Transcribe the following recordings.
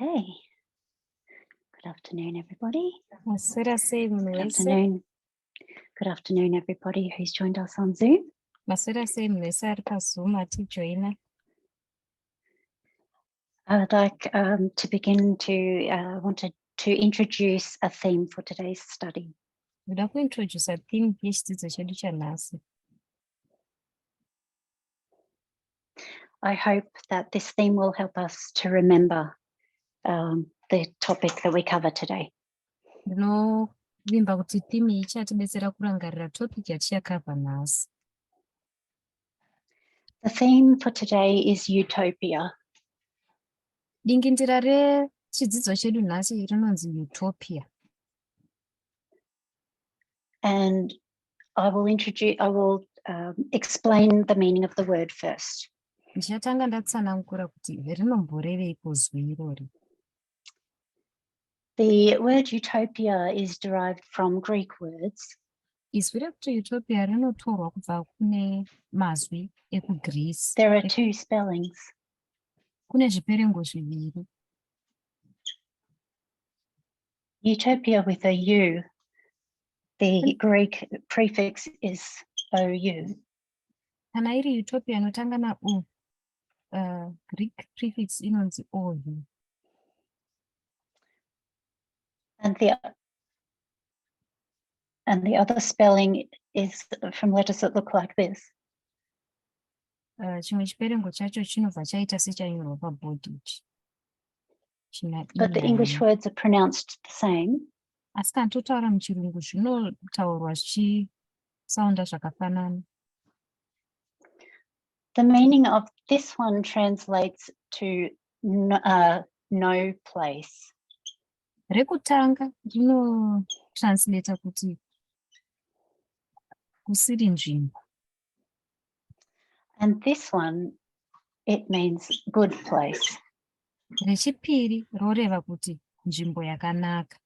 Okay. Good afternoon, everybody. Maswera sei munhu Good wese. afternoon. Good afternoon, everybody who's joined us on Zoom. Maswera sei munhu wese ari paZoom atijoina. I would like to begin to wanted to introduce a theme for today's study. Ndoda kuintrodusa theme yechidzidzo chedu chanhasi. I hope that this theme will help us to remember the topic that we cover today. Ndinovimba kuti theme iyi ichatidetsera kurangarira topic yatichakavha nhasi. The theme for today is Utopia. Dingindira rechidzidzo chedu nhasi rinonzi Utopia. And I will explain the meaning of the word first. Ndichatanga ndatsanangura kuti rinomboreveiko zwi irori. The word utopia is derived from Greek words. Izwi rekuti Utopia rinotorwa kubva kune mazwi ekuGreece. There are two spellings. Kune zviperengo zviviri. Utopia with a U. The Greek prefix is OU. Kana iri Utopia inotanga na U, Greek prefix inonzi OU. And the other spelling is from letters that look like this. Chimwe chiperengo chacho chinobva chaita sechanyorwa pabhodhi ichi. But the English words are pronounced the same. Asi kana totaura muchirungu zvinotaurwa zvichisaunda zvakafanana. The meaning of this one translates to no place. Rekutanga rinotranslata kuti kusiri nzvimbo. And this one, it means good place. Rechipiri roreva kuti nzvimbo yakanaka.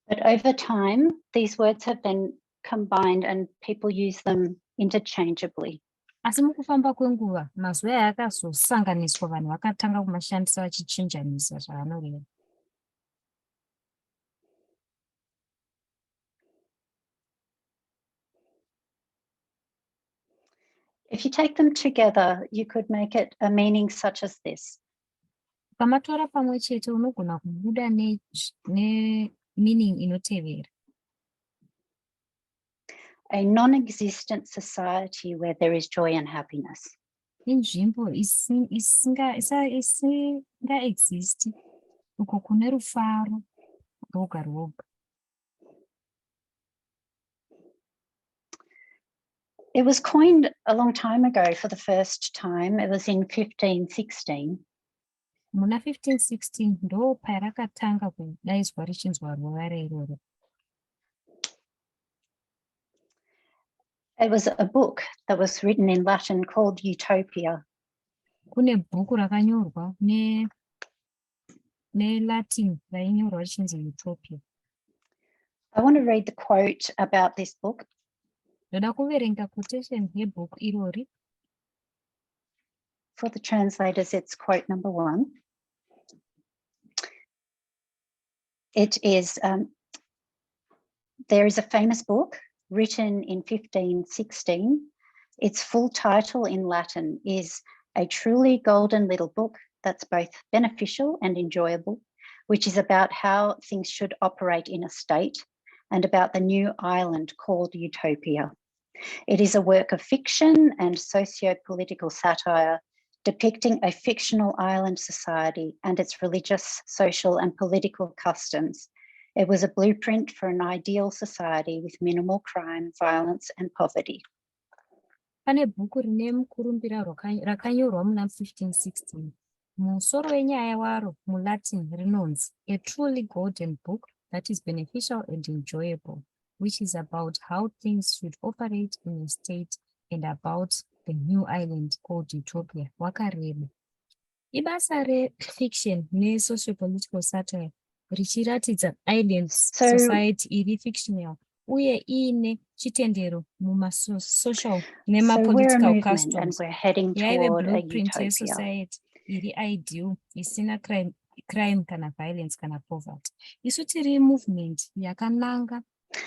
But over time, these words have been combined and people use them interchangeably. Asi mukufamba kwenguva, mazwi aya akazosanganiswa, vanhu vakatanga kumashandisa vachichinjanisa zvaanoreva. If you take them together, you could make it a meaning such as this. Ukamatora pamwe chete unogona kubuda meaning inotevera. A non-existent society where there is joy and happiness. Inzvimbo isingaexisti, uko kune rufaro rwoga rwoga. It was coined a long time ago for the first time. It was in 1516. Muna 1516 ndo parakatanga kudaidzwa richinzwa ruvara iroro. It was a book that was written in Latin called Utopia. Kune bhuku rakanyorwa neLatin rainyorwa richinzi Utopia. I want to read the quote about this book. Ndoda kuverenga quotation yebhuku irori. For the translators, it's quote number 1. It is, there is a famous book written in 1516. Its full title in Latin is A Truly Golden Little Book That's Both Beneficial and Enjoyable, which is about how things should operate in a state and about the new island called Utopia. It is a work of fiction and socio-political satire depicting a fictional island society and its religious, social and political customs. It was a blueprint for an ideal society with minimal crime, violence and poverty. Pane bhuku rine mukurumbira rakanyorwa muna 1516. Musoro wenyaya waro muLatin rinonzi A Truly Golden Book That is Beneficial and Enjoyable, which is about how things should operate in a state and about the new island called Utopia. Wakareba. Ibasa re-fiction ne-socio-political satire richiratidza island society iri fictional uye iine chitendero mumasocial nema-political customs. And we're heading toward a utopia. iri ideal isina crime kana violence kana poverty. Isu tiri movement yakananga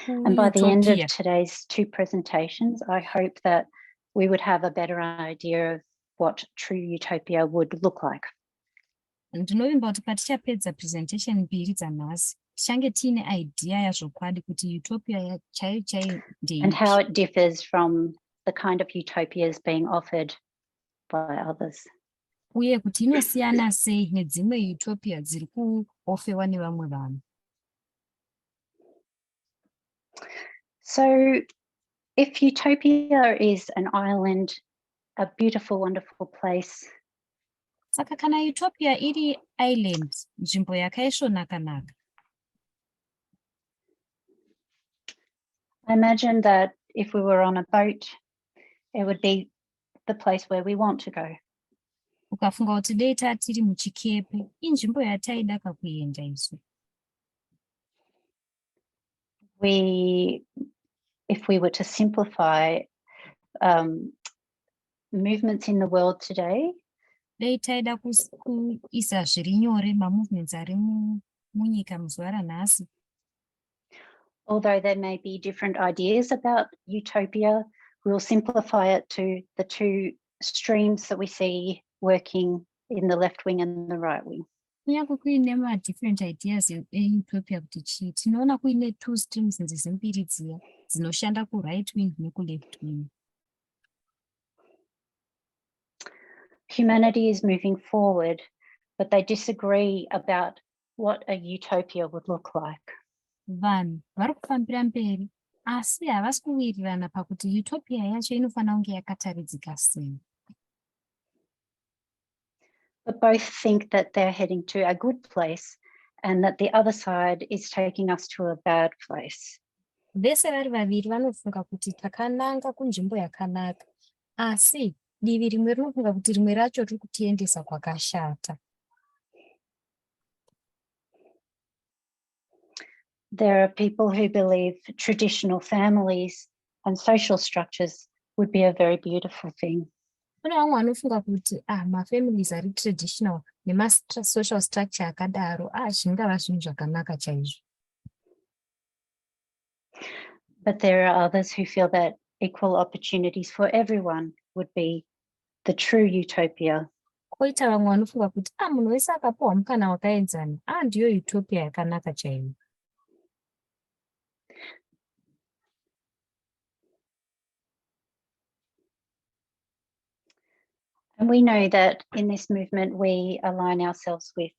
And by the end of utopia. today's two presentations, I hope that we would have a better idea of what true utopia would look like. Ndinovimba kuti patichapedza presentation mbiri dzanhasi tichange tiine idea yazvokwadi kuti utopia chaiyo chaiyo and how ndeipi it differs from the kind of utopias being offered by others. uye kuti inosiyana sei nedzimwe utopia dziri kuofewa nevamwe vanhu. So if utopia is an island, a beautiful, wonderful place, Saka kana utopia iri island, nzvimbo yakaisvonakanaka, I imagine that if we were on a boat, it would be the place where we want to go. ukafunga kuti dei tiri muchikepe, inzvimbo yataida kakuenda isu. If we were to simplify movements in the world today, Dei taida kuisa zviri nyore mamovements ari munyika muzuva ranhasi. although there may be different ideas about utopia, we'll simplify it to the two streams that we see working in the left wing and the right wing. Kunyange kuine ma-different ideas eutopia kuti chii, tinoona kuine two streams nzizi mbiri dziya dzinoshanda ku-right wing neku-left wing. Humanity is moving forward, but they disagree about what a utopia would look like. Vanhu vari kufambira mberi, asi havasi kuwirirana pakuti utopia yacho inofanira kunge yakataridzika sei. But both think that they're heading to a good place and that the other side is taking us to a bad place. Vese vari vaviri vanofunga kuti takananga kunzvimbo yakanaka, asi divi rimwe rinofunga kuti rimwe racho riri kutiendesa kwakashata. There are people who believe traditional families and social structures would be a very beautiful thing. Kune vamwe vanofunga kuti mafamilies ari traditional nema-social structure akadaro zvingava zvinhu zvakanaka chaizvo. But there are others who feel that equal opportunities for everyone would be the true utopia. Koita vamwe vanofunga kuti munhu wese akapiwa mukana wakaenzana ndiyo utopia yakanaka chaiyo. And we know that in this movement we align ourselves with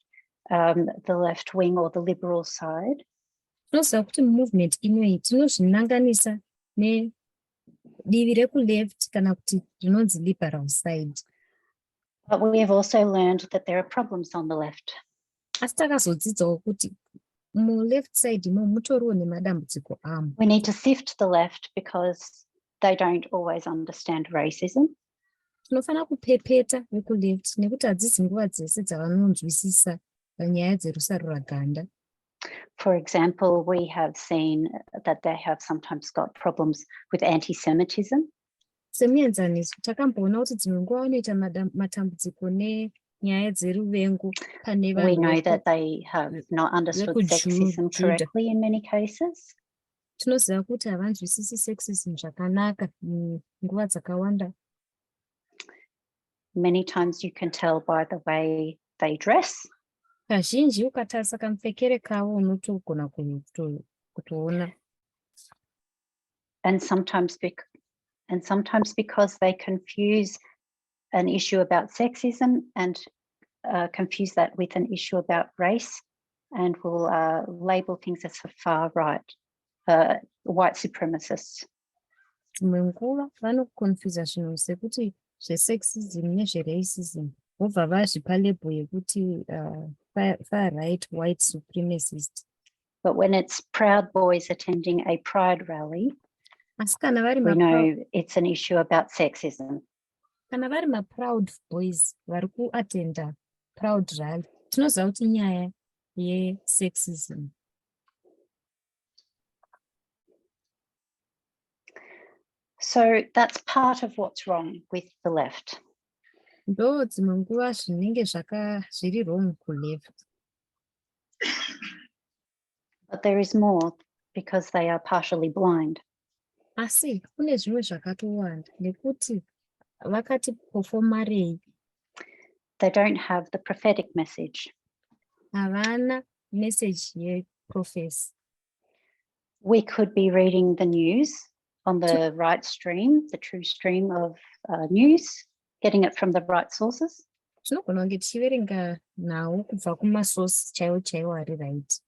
the left wing or the liberal side. Tinoziva kuti movement inoyi tinozvinanganisa nedivi reku-left kana kuti rinonzi liberal side. But we have also learned that there are problems on the left. Asi takazodzidzawo kuti mu-left side imo mutoriwo nemadambudziko amo. We need to sift the left because they don't always understand racism. Tinofanira kupepeta veku-left nekuti hadzisi nguva dzese dzavanonzwisisa nyaya dzerusaruraganda. For example, we have seen that they have sometimes got problems with anti-Semitism. Semuenzaniso, takamboona kuti dzimwe nguva vanoita matambudziko nenyaya dzeruvengo pane We know vanhu. that they have not understood sexism correctly in many cases. Tinoziva kuti havanzwisisi sexism zvakanaka nguva dzakawanda. Many times you can tell by the way they dress. Kazhinji ukatarisa kamupfekere kavo unotogona kutoona. And sometimes because they confuse an issue about sexism and confuse that with an issue about race, and will label things as far right, white supremacists. Dzimwe nguva vanokonfuza zvinhu sekuti zvesexism nezveracism vobva vazvipa label yekuti far right white supremacist. But when it's Proud Boys attending a pride rally, Asi kana vari we know it's an issue about sexism. Kana vari ma-proud boys vari kuatenda proud rally, tinoziva kuti nyaya ye-sexism. So that's part of what's wrong with the left. ndo dzimwe nguva zvinenge zviri wrong kuleft. But there is more because they are partially blind. Asi kune zvimwe zvakatowanda nekuti vakati pofomarei. They don't have the prophetic message. Havana message yeprofesi. We could be reading the news on the right stream, the true stream of news, getting it from the right sources. Tinogona kunge tichiverenga nhau kubva kumasource chaiwo ari right.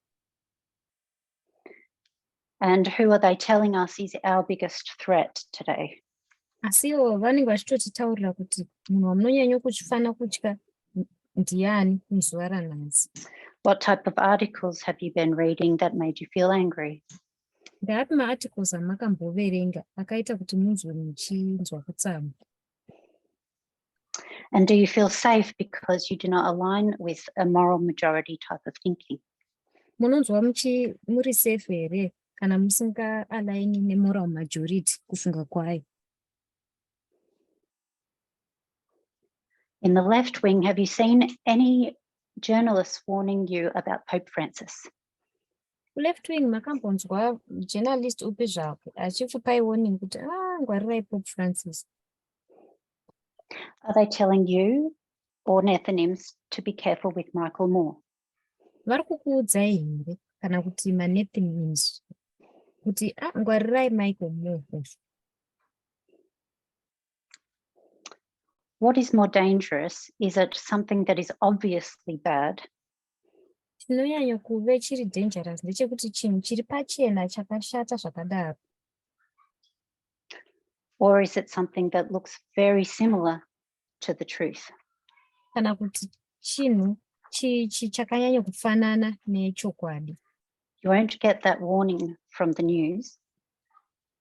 And who are they telling us is our biggest threat today? Asiwo vanenge vachitotitaurira kuti munhu wamunonyanya kuchifana kutya ndiani muzuva ranhasi. What type of articles have you been reading that made you feel angry? Ndeapi maarticles amakamboverenga akaita kuti munzwe muchinzwa kutsamwa? And do you feel safe because you do not align with a moral majority type of thinking? Munonzwa muri safe here kana musinga align nemoral majority kufunga kwayo? In the left wing, have you seen any journalists warning you about Pope Francis? Left wing makambonzwa journalist upi zvake achikupai warning kuti ngwarirai Pope Francis. Are they telling you or Nethinims to be careful with Michael Moore? Vari kukuudzai here kana kuti manethinims kuti ngwarirai Michael Moore? What is more dangerous? Is it something that is obviously bad? Chinonyanya kuve chiri dangerous ndechekuti chinhu chiri pachena chakashata zvakadaro. Or is it something that looks very similar to the truth? Kana kuti chinhu chakanyanya kufanana nechokwadi. You won't get that warning from the news.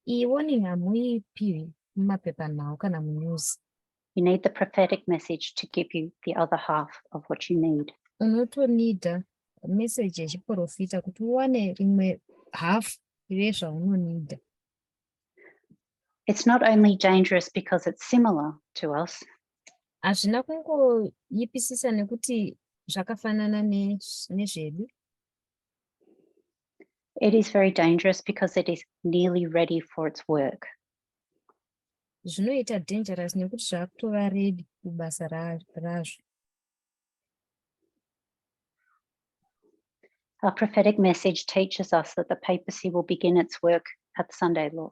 Iyi warning hamuipiwi mumapepanhau kana munews. You need the prophetic message to give you the other half of what you need. Unotonida message yechiprofita kuti uwane rimwe half rezvaunonida. It's not only dangerous because it's similar to us. Hazvina kungoyipisisa nekuti zvakafanana nezvedu. It is very dangerous because it is nearly ready for its work. Zvinoita dangerous nekuti zvakutova ready kubasa razvo. Our prophetic message teaches us that the papacy will begin its work at Sunday law.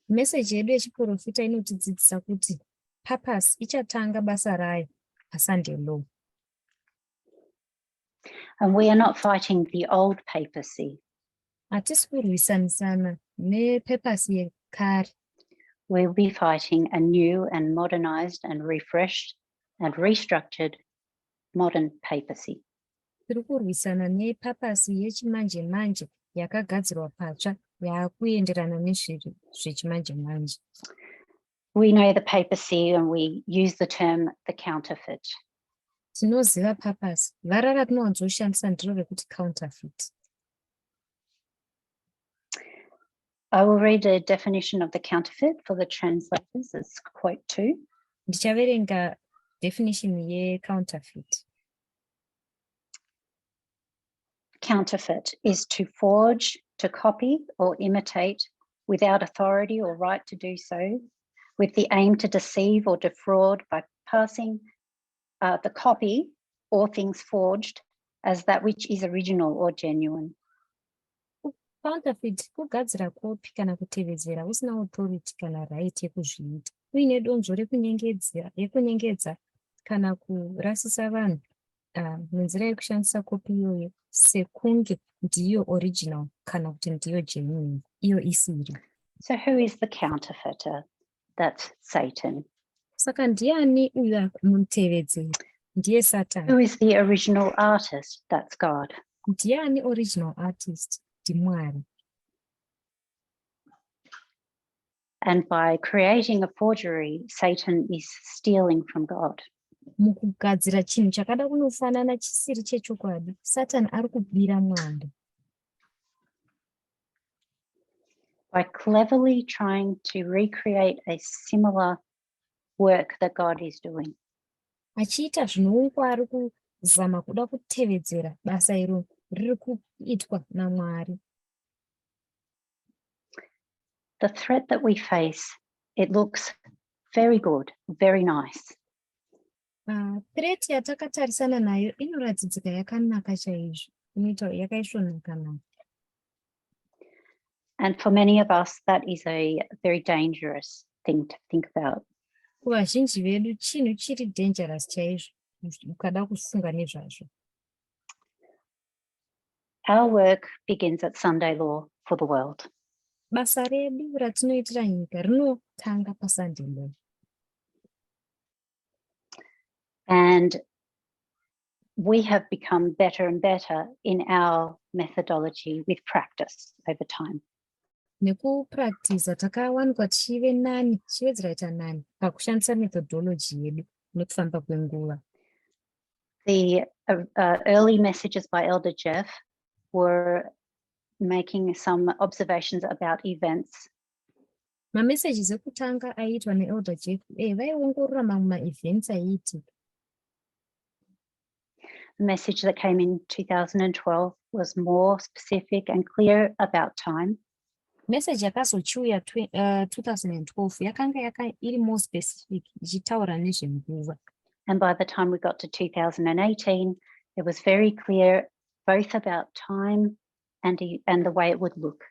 Message yedu yechiprofita inotidzidzisa kuti papacy ichatanga basa rayo paSunday law. And we are not fighting the old papacy. Hatisi kurwisanisana nepapacy yekare. We'll be fighting a new and modernized and refreshed and restructured modern papacy. Tiri kurwisana nepapacy yechimanje manje yakagadzirwa patsva yakuenderana nezviri zvechimanje manje. We know the papacy and we use the term the counterfeit. Tinoziva papacy, vara ratinowanzoshandisa ndiro rekuti counterfeit. I will read a definition of the counterfeit for the translators. It's quote 2. Ndichaverenga definition yecounterfeit. Counterfeit is to forge, to copy or imitate without authority or right to do so, with the aim to deceive or defraud by passing the copy or things forged as that which is original or genuine. Counterfeit kugadzira kopi kana kutevedzera usina authority kana right yekuzviita uine donzvo rekunyengedza kana kurasisa vanhu nenzira yekushandisa kopi iyoyo sekunge ndiyo original kana kuti ndiyo genuine iyo isiri. So who is the counterfeiter? That's Satan. Saka ndiani uyu mutevedzeri? Ndiye Satan. Who is the original artist? That's God. Ndiani original artist? Ndimwari. And by creating a forgery, Satan is stealing from God. Mukugadzira chinhu chakada kunofanana chisiri chechokwadi, Satan ari kubira Mwari. By cleverly trying to recreate a similar work that God is doing. achiita zvinoungwa ari kuzama kuda kutevedzera basa iro riri kuitwa naMwari. The threat that we face, it looks very good, very nice. Threat yatakatarisana nayo inoratidzika yakanaka chaizvo, inoita yakaisvonaka nayo. And for many of us, that is a very dangerous thing to think about. Kuvazhinji vedu chinhu chiri dangerous chaizvo ukada kufunga nezvazvo. Our work begins at Sunday law for the world. Basa redu ratinoitira nyika rinotanga paSunday law. And we have become better and better in our methodology with practice over time. Nekupractice takawanikwa tichive nani, tichiwedzera kuita nani pakushandisa methodology yedu nekufamba kwenguva. The early messages by Elder Jeff were making some observations about events. Mamessages ekutanga aiitwa neElder Jeff vaiongorora mamwe maevents aiitika. The message that came in 2012 was more specific and clear about time. Message yakazochiuya 2012 yakanga iri more specific, ichitaura nezvenguva. And by the time we got to 2018, it was very clear both about time and the way it would look.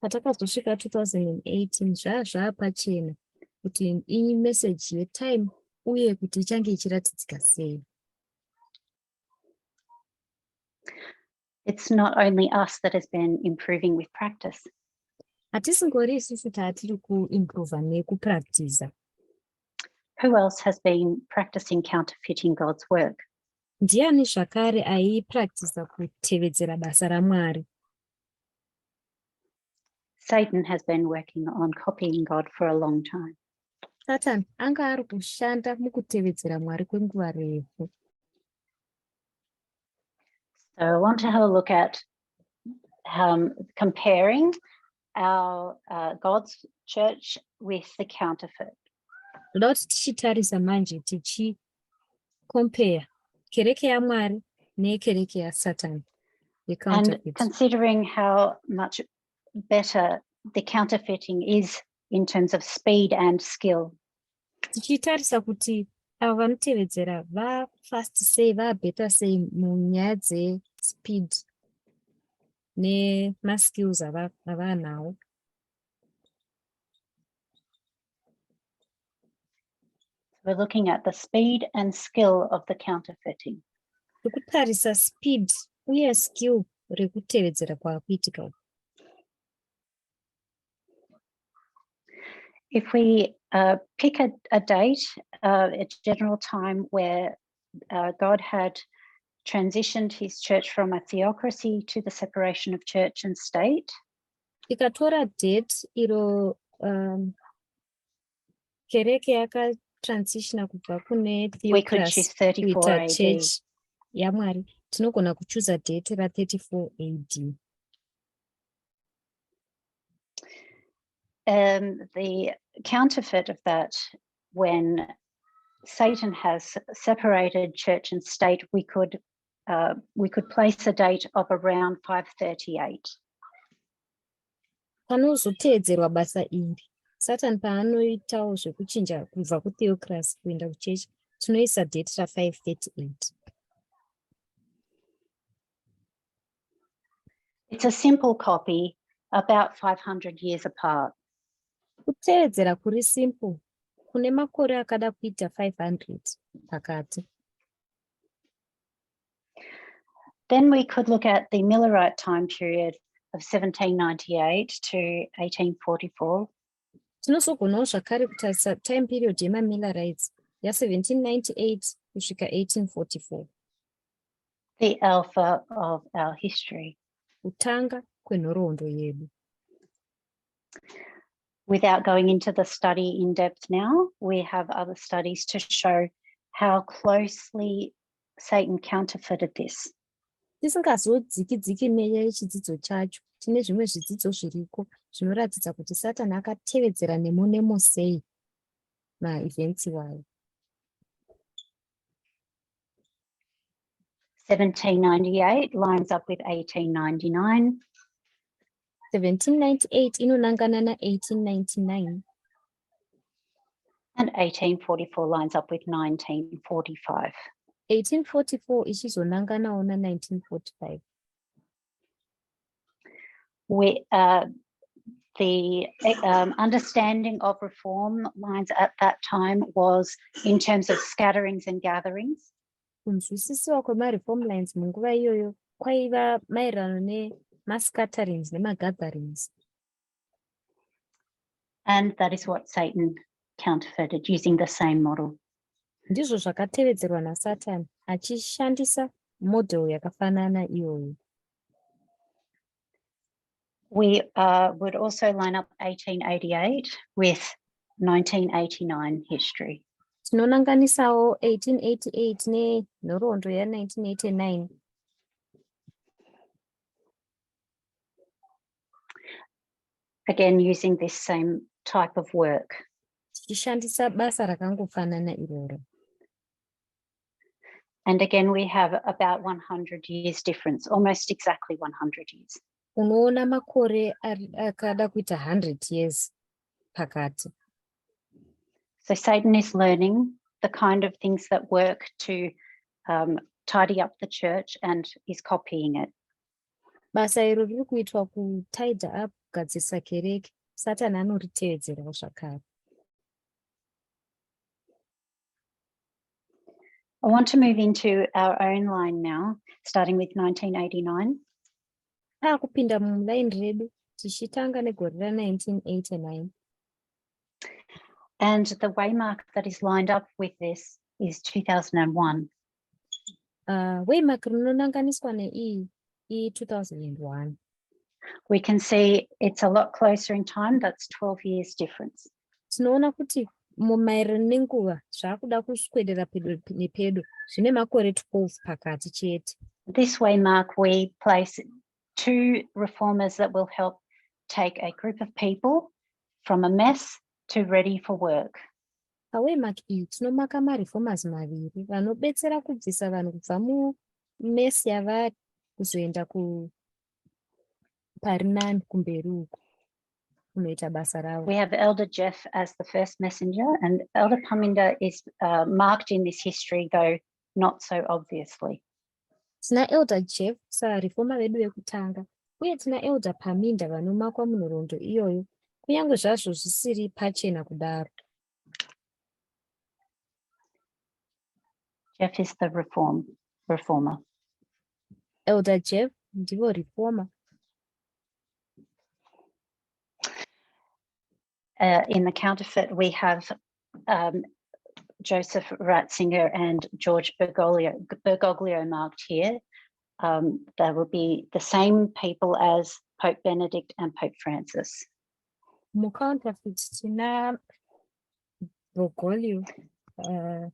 Patakazosvika 2018 zvapachena kuti iyi message yetime uye kuti ichange ichiratidzika sei. It's not only us that has been improving with practice. Hatisingori isusu taatiri kuimprova nekupractiza. Who else has been practicing counterfeiting God's work? Ndiani zvakare aipractiza kutevedzera basa raMwari? Satan has been working on copying God for a long time. Satan anga ari kushanda mukutevedzera Mwari kwenguva refu. So I want to have a look at comparing our God's church with the counterfeit. Lot tichitarisa manje tichicompare kereke yaMwari nekereke yaSatan. And considering how much better the counterfeiting is in terms of speed and skill. Tichitarisa kuti ava vanotevedzera fast sei, better sei munyaya dzespeed nemaskills avanawo. We're looking at the speed and skill of the counterfeiting. Tikutarisa speed uye skill rekutevedzera kwakuitika. If we pick a date, a general time where God had transitioned his church from a theocracy to the separation of church and state. Tikatora date iro kereke yakatransitiona kubva kune theocracy kuita church yaMwari, tinogona kuchuza date ra34 AD. The counterfeit of that, when Satan has separated church and state, we could place a date of around 538. Panozotevedzerwa basa iri, Satan paanoitawo zvekuchinja kubva kutheocracy kuenda kuchechi, tinoisa date ra538. It's a simple copy, about 500 years apart. Kutevedzera kuri simple kune makore akada kuita 500 pakati. Then we could look at the Millerite time period of 1798 to 1844. Tinozogonawo zvakare kutarisa time period yemaMillerites ya1798 kusvika 1844. The alpha of our history. Kutanga kwenhoroondo yedu. Without going into the study in depth now, we have other studies to show how closely Satan counterfeited this. Tisingazodziki nenyaya yechidzidzo chacho, tine zvimwe zvidzidzo zviriko zvinoratidza kuti Satani akatevedzera nemo sei maevents iwayo. 1798 lines up with 1899. 1798 inonangana na1899. And 1844 lines up with 1945. 1844 ichizonanganawo na1945. The understanding of reform lines at that time was in terms of scatterings and gatherings. Kunzwisisiwa kwema-reform lines munguva iyoyo kwaiva maererano nema-scatterings nema-gatherings. And that is what Satan counterfeited using the same model. Ndizvo zvakatevedzerwa naSatani achishandisa model yakafanana iyoyo. We would also line up 1888 with 1989 history. Tinonanganisawo 1888 nenhoroondo ya1989. Again, using this same type of work. Tichishandisa basa rakangofanana iroro. And again, we have about 100 years difference, almost exactly 100 years. Unoona makore akada kuita 100 years pakati. So Satan is learning the kind of things that work to tidy up the church and is copying it. Basa iro riri kuitwa kutidy up kugadzirisa kereke. Satani anoritevedzerawo zvakare. I want to move into our own line now, starting with 1989. Kupinda mulaini redu tichitanga negore ra1989. And the waymark that is lined up with this is 2001. Waymark rinonanganiswa neiyi i2001. We can see it's a lot closer in time. That's 12 years difference. Tinoona kuti mumaererano nenguva zvakuda kuswedera pedo nepedo zvine makore 12 pakati chete. This waymark we place two reformers that will help take a group of people from a mess to ready for work. Pawaymark iyi tinomaka mareformers maviri vanobetsera kubvisa vanhu kubva mumesi yavari kuzoenda parinani kumberi uko kunoita basa ravo. We have Elder Jeff as the first messenger, and Elder Paminda is marked in this history, though not so obviously. Tina Elder Jeff sareformer vedu vekutanga, uye tina Elder Paminda vanomakwa munhoroondo iyoyo, kunyange zvazvo zvisiri pachena kudaro. Jeff is the reformer. Elder Jeff ndivo reformer. In the counterfeit, we have Joseph Ratzinger and George Bergoglio marked here. They will be the same people as Pope Benedict and Pope Francis. Mucounterfeit tina Bergoglio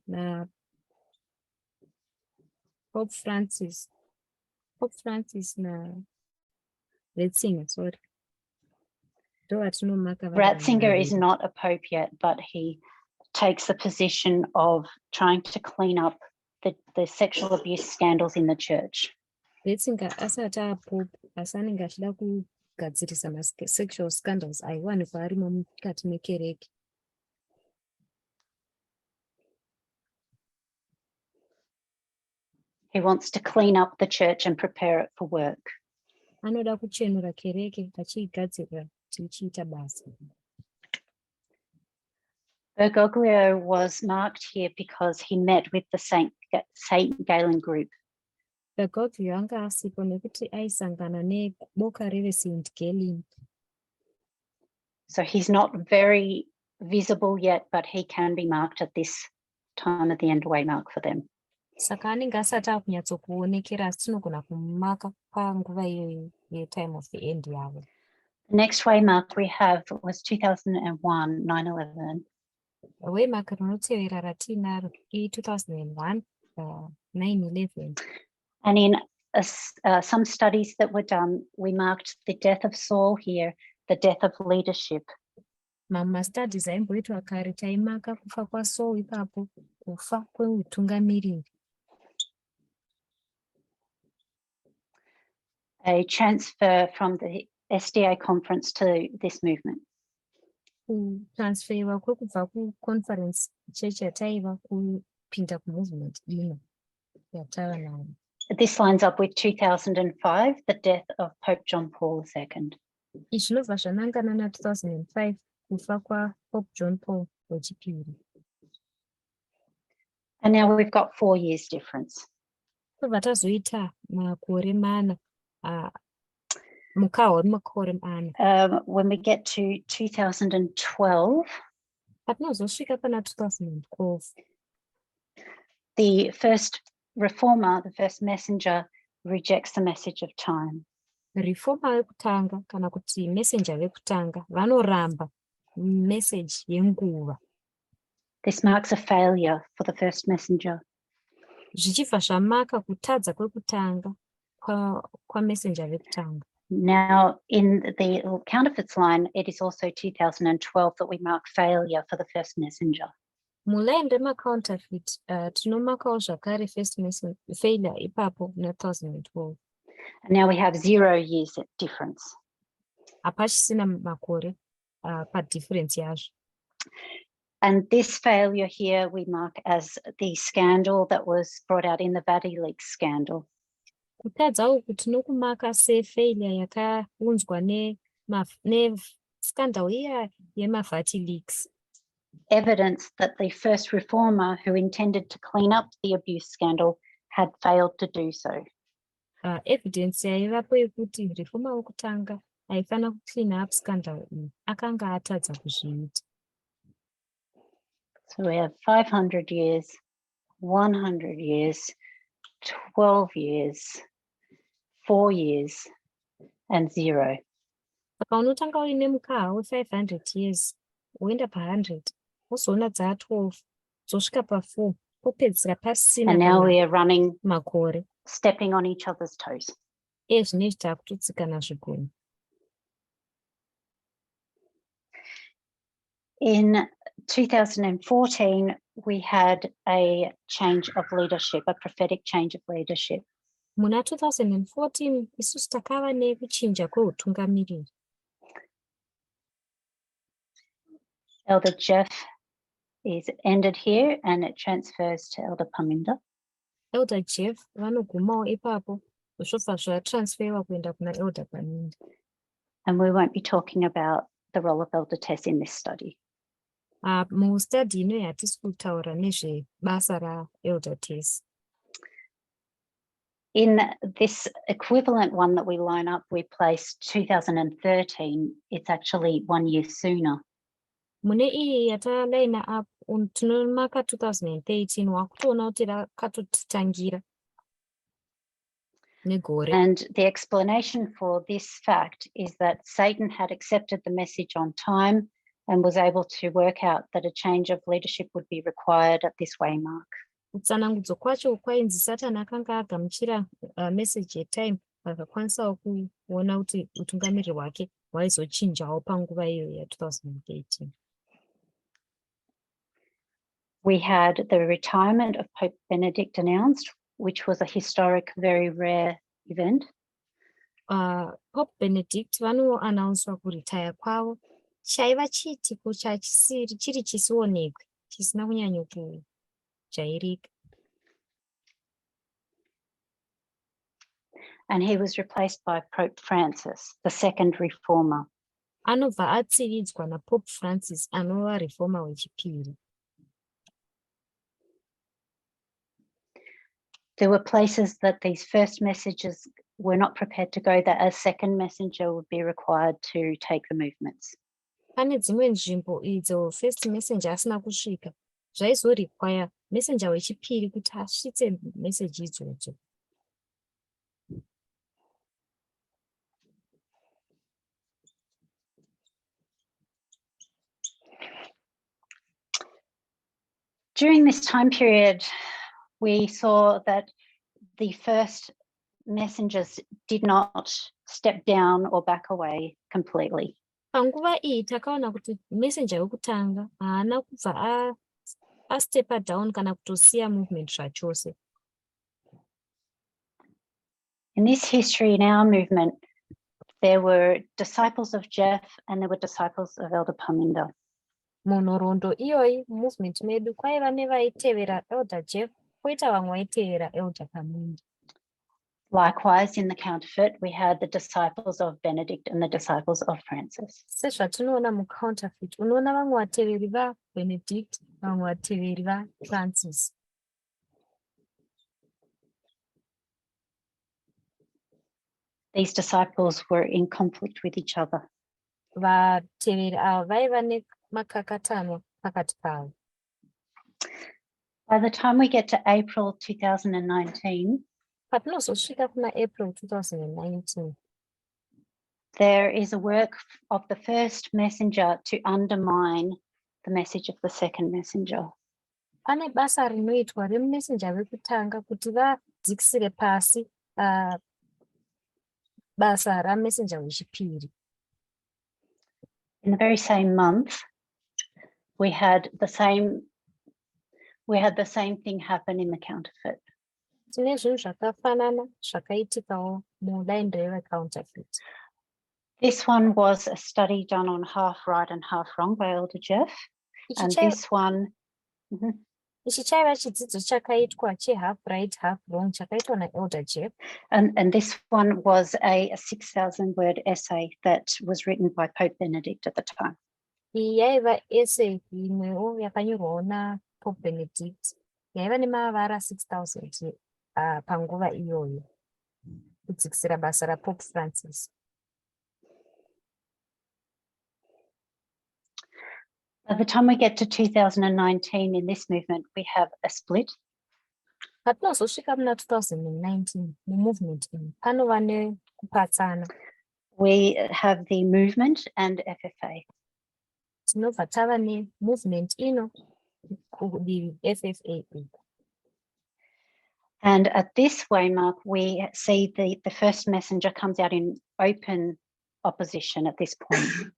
na Pope Francis na Ratzinger, sorry. Ratzinger is not a pope yet, but he takes the position of trying to clean up the sexual abuse scandals in the church. Ratzinger asati apope asi anenge achida kugadzirisa sexual scandals aiwanikwa arimo mukati mekereke. He wants to clean up the church and prepare it for work. Anoda kuchenura kereke achiigadzirira tichiita basa. Bergoglio was marked here because he met with the Saint Galen group. Bergoglio anga asipo nekuti aisangana neboka reve Saint Galen. So he's not very visible yet, but he can be marked at this time at the end waymark for them. Saka anenge asati akunyatsokuonekera asi tinogona kumaka panguva iyoyo ye-time of the end yavo. The next waymark we have was 2001, 9/11. Waymark rinotevera ratinaro i2001, 9/11. And in some studies that were done, we marked the death of Saul here, the death of leadership. Mamwe studies aimboitwa kare taimaka kufa kwaSaul ipapo, kufa kweutungamiriri. a transfer from the SDA conference to this movement. Kutransferiwa kwekubva kuconference chechi yataiva kupinda kumovement ino yatava nayo. This lines up with 2005, the death of Pope John Paul II. Izvi zvinobva zvanangana na2005 kufa kwaPope John Paul wechipiri. And now we've got 4 years difference. Tobva tazoita makore mana, mukawa wemakore mana. When we get to 2012, Patinozosvika pana 2012, the first reformer, the first messenger, rejects the message of time. reformer wekutanga kana kuti messenger vekutanga vanoramba message yenguva. This marks a failure for the first messenger. Zvichibva zvamaka kutadza kwekutanga kwamessenger vekutanga. Now, in the counterfeits line, it is also 2012 that we mark failure for the first messenger. Muline remacounterfeit tinomakawo zvakare first messenger failure ipapo na2012. And now we have 0 years difference. Hapachisina makore padifference yazvo. And this failure here we mark as the scandal that was brought out in the Vati Leaks scandal. Kutadza uku tinokumaka sefailure yakaunzwa nescandal iya yemavati leaks. Evidence that the first reformer who intended to clean up the abuse scandal had failed to do so. Evidence yaivapo yekuti reformer wekutanga aifana kuclean up scandal iyi akanga atadza kuzviita. So we have 500 years, 100 years, 12 years, 4 years, and 0. Saka unotanga uine mukaha we500 years woenda pa100 wozoona dza12 dzosvika pa4 popedzisira pasina. And now we are running, makore stepping on each other's toes. zvinezvi takutotsikana zvigunwe. In 2014, we had a change of leadership, a prophetic change of leadership. Muna 2014 isusu takava nekuchinja kweutungamiriri. Elder Jeff is ended here and it transfers to Elder Paminda. Elder Jeff vanogumawo ipapo zvobva zvatransferiwa kuenda kuna Elder Paminda. And we won't be talking about the role of Elder Tess in this study. Mustudy ino hatisi kutaura nezvebasa raElder Tess. In this equivalent one that we line up, we place 2013. It's actually 1 year sooner. Mune iyi yatalaina up tinomaka 2013 wakutoona kuti rakatotitangira negore. And the explanation for this fact is that Satan had accepted the message on time and was able to work out that a change of leadership would be required at this waymark. Kutsanangudzo kwacho kwainzi Satani akanga agamuchira message yetime akakwanisawo kuona kuti utungamiriri hwake hwaizochinjawo panguva iyo ya2013. We had the retirement of Pope Benedict announced, which was a historic, very rare event. Pope Benedict vanoannouncwa kuritaya kwavo chaiva chiitiko chiri chisionekwe chisina kunyanya kujairika. And he was replaced by Pope Francis, the second reformer. Anobva atsiridzwa naPope Francis anova reformer wechipiri. There were places that these first messages were not prepared to go, that a second messenger would be required to take the movements. Pane dzimwe nzvimbo idzo first messenger asina kusvika, zvaizorequire messenger wechipiri kuti asvitse message idzodzo. During this time period, we saw that the first messengers did not step down or back away completely. Panguva iyi takaona kuti messenger wekutanga haana kubva astepa down kana kutosiya movement zvachose. In this history, in our movement, there were disciples of Jeff and there were disciples of Elder Paminda. Munhoroondo iyoyi movement medu kwaiva nevaitevera Elder Jeff koita vamwe vaitevera Elder Paminda. Likewise, in the counterfeit, we had the disciples of Benedict and the disciples of Francis. Sezvatinoona mucounterfeit unoona vamwe vateveri vaBenedict vamwe vateveri vaFrancis. These disciples were in conflict with each other. Vateveri ava vaiva nemakakatano pakati pavo. By the time we get to April 2019, Patinozosvika kuna April 2019, there is a work of the first messenger to undermine the message of the second messenger. pane basa rinoitwa remessenger vekutanga kuti vadzikisire pasi basa ramessenger wechipiri. In the very same month, we had the same thing happen in the counterfeit. Tine zvinhu zvakafanana zvakaitikawo mudaendo yevacounterfeit. This one was a study done on half right and half wrong by Elder Jeff, and this one. Ichi chaiva chidzidzo chakaitwa chehalf right half wrong chakaitwa naElder Jeff. And this one was a 6,000-word essay that was written by Pope Benedict at the time. Iyi yaiva essay imwewo yakanyorwawo naPope Benedict. Yaiva nemavara 6,000 panguva iyoyo kudzikisira basa raPope Francis. By the time we get to 2019 in this movement, we have a split. Patinozosvika muna 2019 mumovement iyi panova nekupatsana. We have the movement and FFA. Tinobva tava nemovement ino kudivi FFA. And at this waymark, we see the first messenger comes out in open opposition at this point.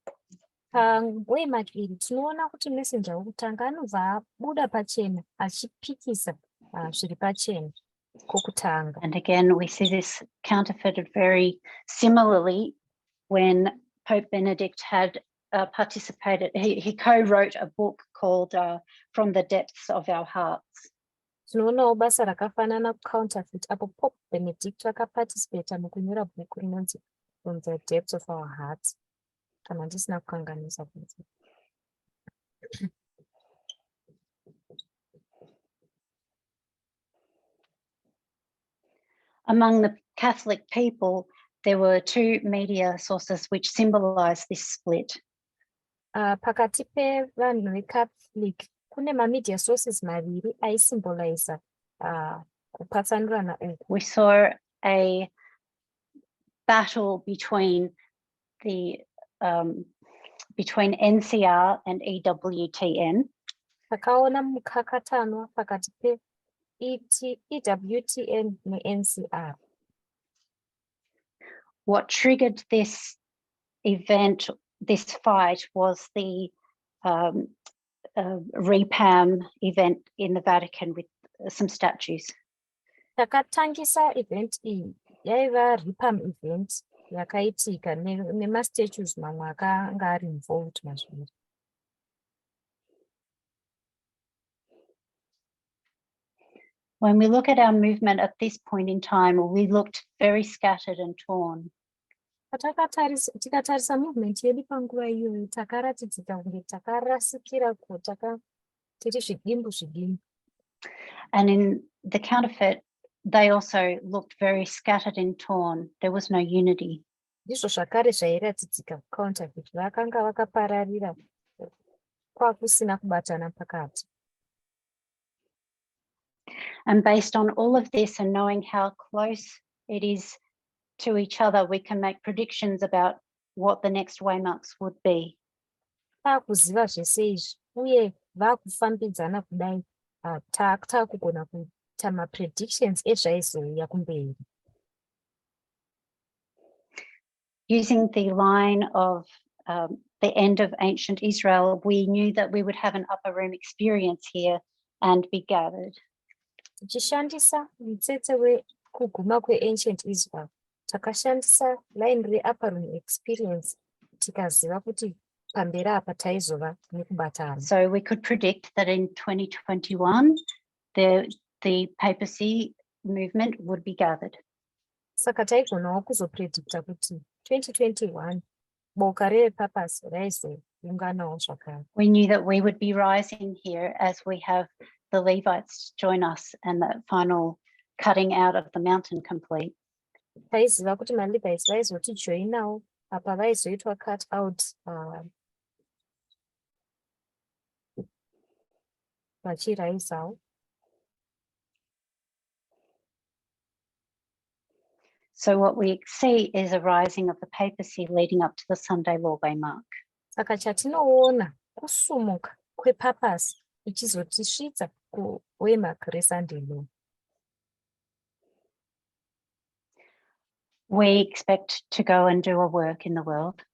Waymark iri tinoona kuti messenger wekutanga anobva abuda pachena achipikisa zviri pachena kokutanga. And again, we see this counterfeited very similarly when Pope Benedict had participated. He co-wrote a book called From the Depths of Our Hearts. Tinoonawo basa rakafanana kucounterfeit apo Pope Benedict akaparticipata mukunyora bhuku rinonzi From the Depths of Our Hearts. Kana ndisina kukanganisa kunzi. Among the Catholic people, there were two media sources which symbolized this split. Pakati pevanhu veCatholic kune mamedia sources maviri aisymboliza kupatsanurana uku. We saw a battle between NCR and EWTN. Takaona mukakatano pakati EWTN neNCR. What triggered this event, this fight, was the REPAM event in the Vatican with some statues. Takatangisa event iyi yaiva REPAM event yakaitika nemastatues mamwe akanga ari involved mazviri. When we look at our movement at this point in time, we looked very scattered and torn. Tikatarisa movement yedu panguva iyoyo takaratidzika kunge takarasikira tiri zvidimbu zvidimbu. And in the counterfeit, they also looked very scattered and torn. There was no unity. Ndizvo zvakare zvairatidzika kucounterfeit, vakanga vakapararira kwakusina kubatana pakati. And based on all of this and knowing how close it is to each other, we can make predictions about what the next waymarks would be. Takuziva zvese izvi uye vakufambidzana kudai takugona kuita mapredictions ezvaizouya kumberi. Using the line of the end of ancient Israel, we knew that we would have an upper room experience here and be gathered. Tichishandisa mutsetse kuguma kwe-ancient Israel, takashandisa line re-upper room experience tikaziva kuti pamberi apa taizova nekubatana. So we could predict that in 2021, the papacy movement would be gathered. Saka taigonawo kuzopredicta kuti 2021 boka repapasi raizounganawo zvakare. We knew that we would be rising here as we have the Levites join us and the final cutting out of the mountain complete. Taiziva kuti maLevites vaizotijoinawo apa vaizoitwa cut out vachiraisawo. So what we see is a rising of the papacy leading up to the Sunday law mark. Saka chatinoona kusumuka kwepapasi ichizotisvitsa kuwaymark reSunday law. We expect to go and do a work in the world.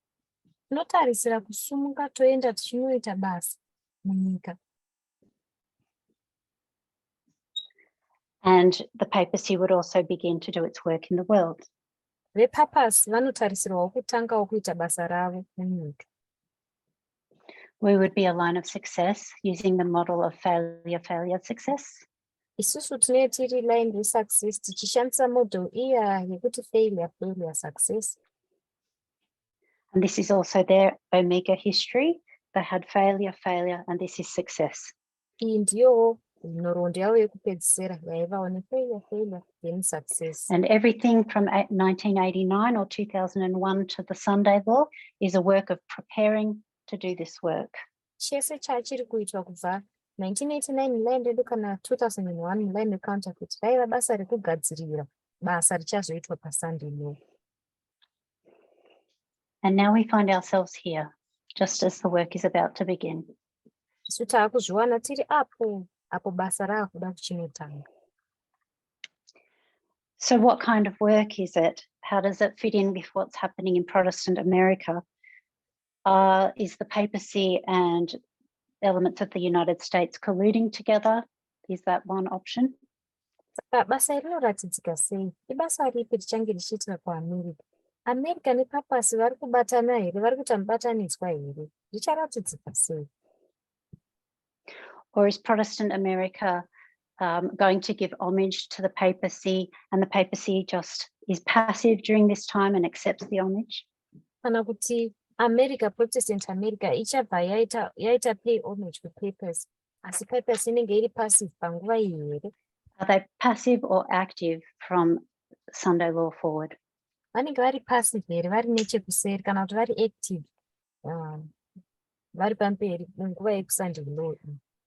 Tinotarisira kusumuka toenda tichinoita basa munyika. And the papacy would also begin to do its work in the world. Vepapasi vanotarisirwawo kutangawo kuita basa ravo munyika. We would be a line of success using the model of failure, success. Isusu tinenge tiri line resuccess tichishandisa model iya yekuti failure, success. And this is also their Omega history. They had failure, and this is success. Iyi ndiyowo nhoroondo yavo yekupedzisira yaivawo nefailure, then success. And everything from 1989 or 2001 to the Sunday law is a work of preparing to do this work. Chese chachiri kuitwa kubva 1989 muline redu kana 2001 muline recounterfeit raiva basa rekugadzirira basa richazoitwa paSunday law. And now we find ourselves here, just as the work is about to begin. Isu taakuzviwana tiri apo basa raakuda kuchinotanga. So what kind of work is it? How does it fit in with what's happening in Protestant America? Is the papacy and elements of the United States colluding together? Is that one option? Basa rinoratidzika sei? Ibasa ripi richange richiitira kuAmerica? America nepapasi vari kubatana here? Vari kuita mubatanidzwa here? Richaratidzika sei? Or is Protestant America going to give homage to the papacy, and the papacy just is passive during this time and accepts the homage? Kana kuti America, Protestant America ichabva yaita pay homage kupapasi, asi papasi inenge iri passive panguva iyi here? Are they passive or active from Sunday law forward? Vanenge vari passive here, vari nechekuseri, kana kuti vari active vari pamberi munguva yekuSunday law?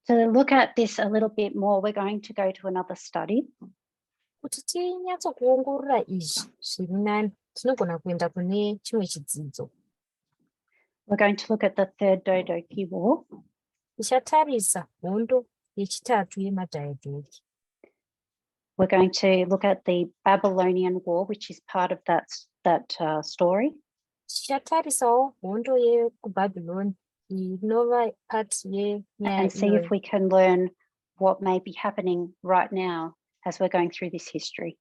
To look at this a little bit more, we're going to go to another study. Kuti tinyatsokuongorora izvi zviri nani, tinogona kuenda kune chimwe chidzidzo. We're going to look at the Third Diadochi War. Tichatarisa hondo yechitatu yemadhaidhoki. We're going to look at the Babylonian War, which is part of that story. Tichatarisawo hondo yekuBhabhiloni inova part yenyaya and see if we can learn what may be happening right now as we're going through this history.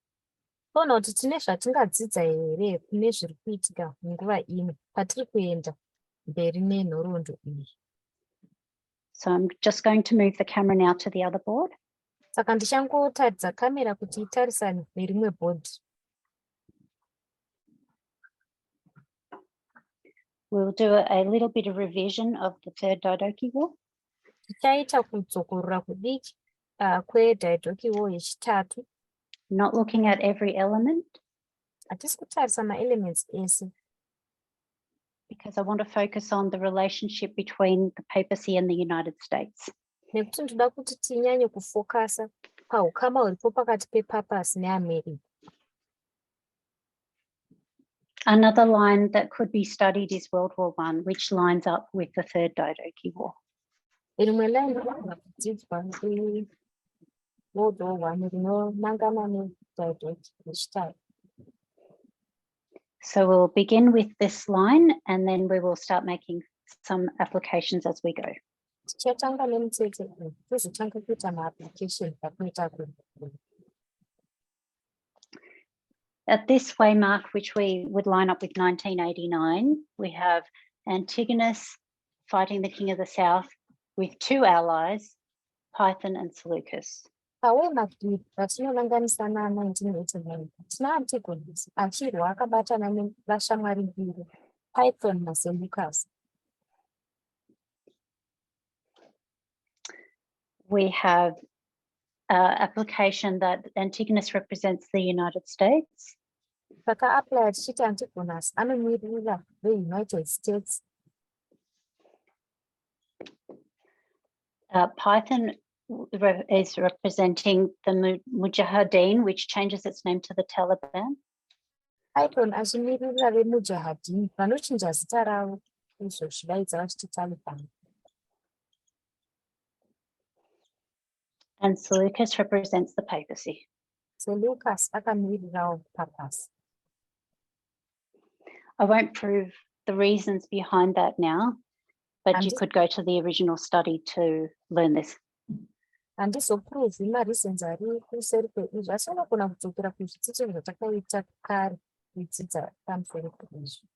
Toona kuti tine zvatingadzidza here kune zviri kuitika munguva ino patiri kuenda mberi nenhoroondo iyi. So I'm just going to move the camera now to the other board. Saka ndichangotaridza kamera kuti itarisane nerimwe board. We'll do a little bit of revision of the Third Diadochi War. Tichaita kudzokorora kudiki kweDiadochi War yechitatu. Not looking at every element. Hatisi kutarisa ma-elements ese. Because I want to focus on the relationship between the papacy and the United States. Nekuti ndoda kuti tinyanye kufokasa paukama huripo pakati pepapasi neAmerica. Another line that could be studied is World War I, which lines up with the Third Diadochi War. Rimwe line rinodzidzwa World War I rinonangana neDiadochi yechitatu. So we'll begin with this line and then we will start making some applications as we go. Tichatanga nemutsetse tozotanga kuita maapplication pakuita. At this waymark, which we would line up with 1989, we have Antigonus fighting the King of the South with two allies, Python and Seleucus. Pawaymark patinolanganisa na1989 tina Antigonus achirwa akabatana nevashamwari mbiri, Python naSeleucus. We have application that Antigonus represents the United States. Paka-apply tichiti Antigonus anomirira the United States. Python is representing the Mujahideen, which changes its name to the Taliban. Python achimirira veMujahideen vanochinja zita ravo izvo vaidza vachiti Taliban. And Seleucus represents the papacy. Seleucus akamirirawo papacy. I won't prove the reasons behind that now, but you could go to the original study to learn this. Handizopruvhi mareasons ari kuseri kweizvi, asi unogona kudzokera kuzvidzidzo zvatakaita kare kudzidza pamusoro peizvi.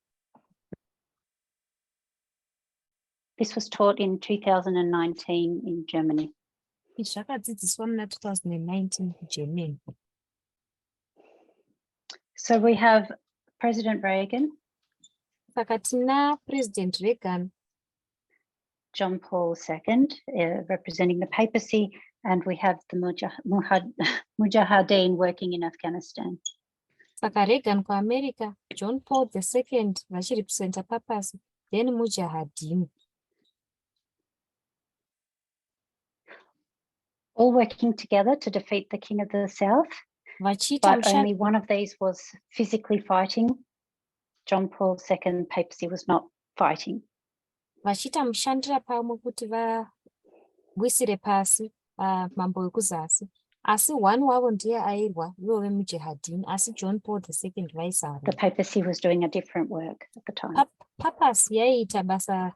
This was taught in 2019 in Germany. Izvi zvakadzidziswa muna 2019 kuGermany. So we have President Reagan, Saka tina President Reagan, John Paul II, representing the papacy, and we have the Mujahideen working in Afghanistan. Saka Reagan kuAmerica, John Paul II vachirepresenta papacy, then Mujahideen. All working together to defeat the King of the South, but only one of these was physically fighting. John Paul II papacy was not fighting. Vachiita mushandira pamwe kuti vawisire pasi mambo wekuzasi, asi one wavo ndiye airwa ivo veMujahideen, asi John Paul II vaisarwa. The papacy was doing a different work at the time. Papacy yaiita basa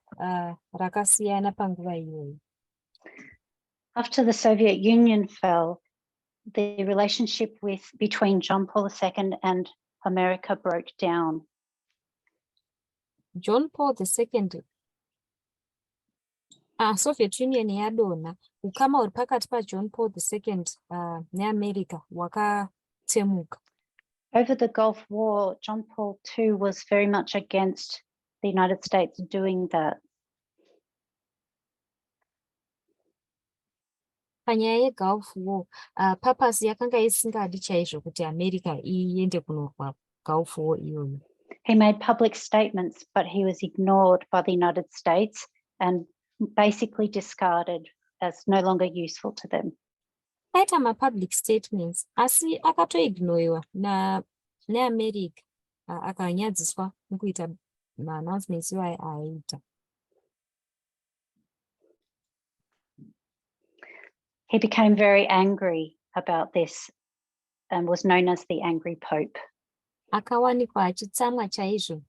rakasiyana panguva iyoyo. After the Soviet Union fell, the relationship between John Paul II and America broke down. John Paul II, Soviet Union yadonha, ukama huri pakati paJohn Paul II neAmerica wakatsemuka. Over the Gulf War, John Paul II was very much against the United States doing that. Panyaya yeGulf War, papacy yakanga isingadi chaizvo kuti America iende kunorwa Gulf War iyoyo. He made public statements, but he was ignored by the United States and basically discarded as no longer useful to them. Aita mapublic statements, asi akatoignoiwa neAmerica, akanyadziswa mukuita maannouncements aiita. He became very angry about this and was known as the Angry Pope. Akawanikwa achitsamwa chaizvo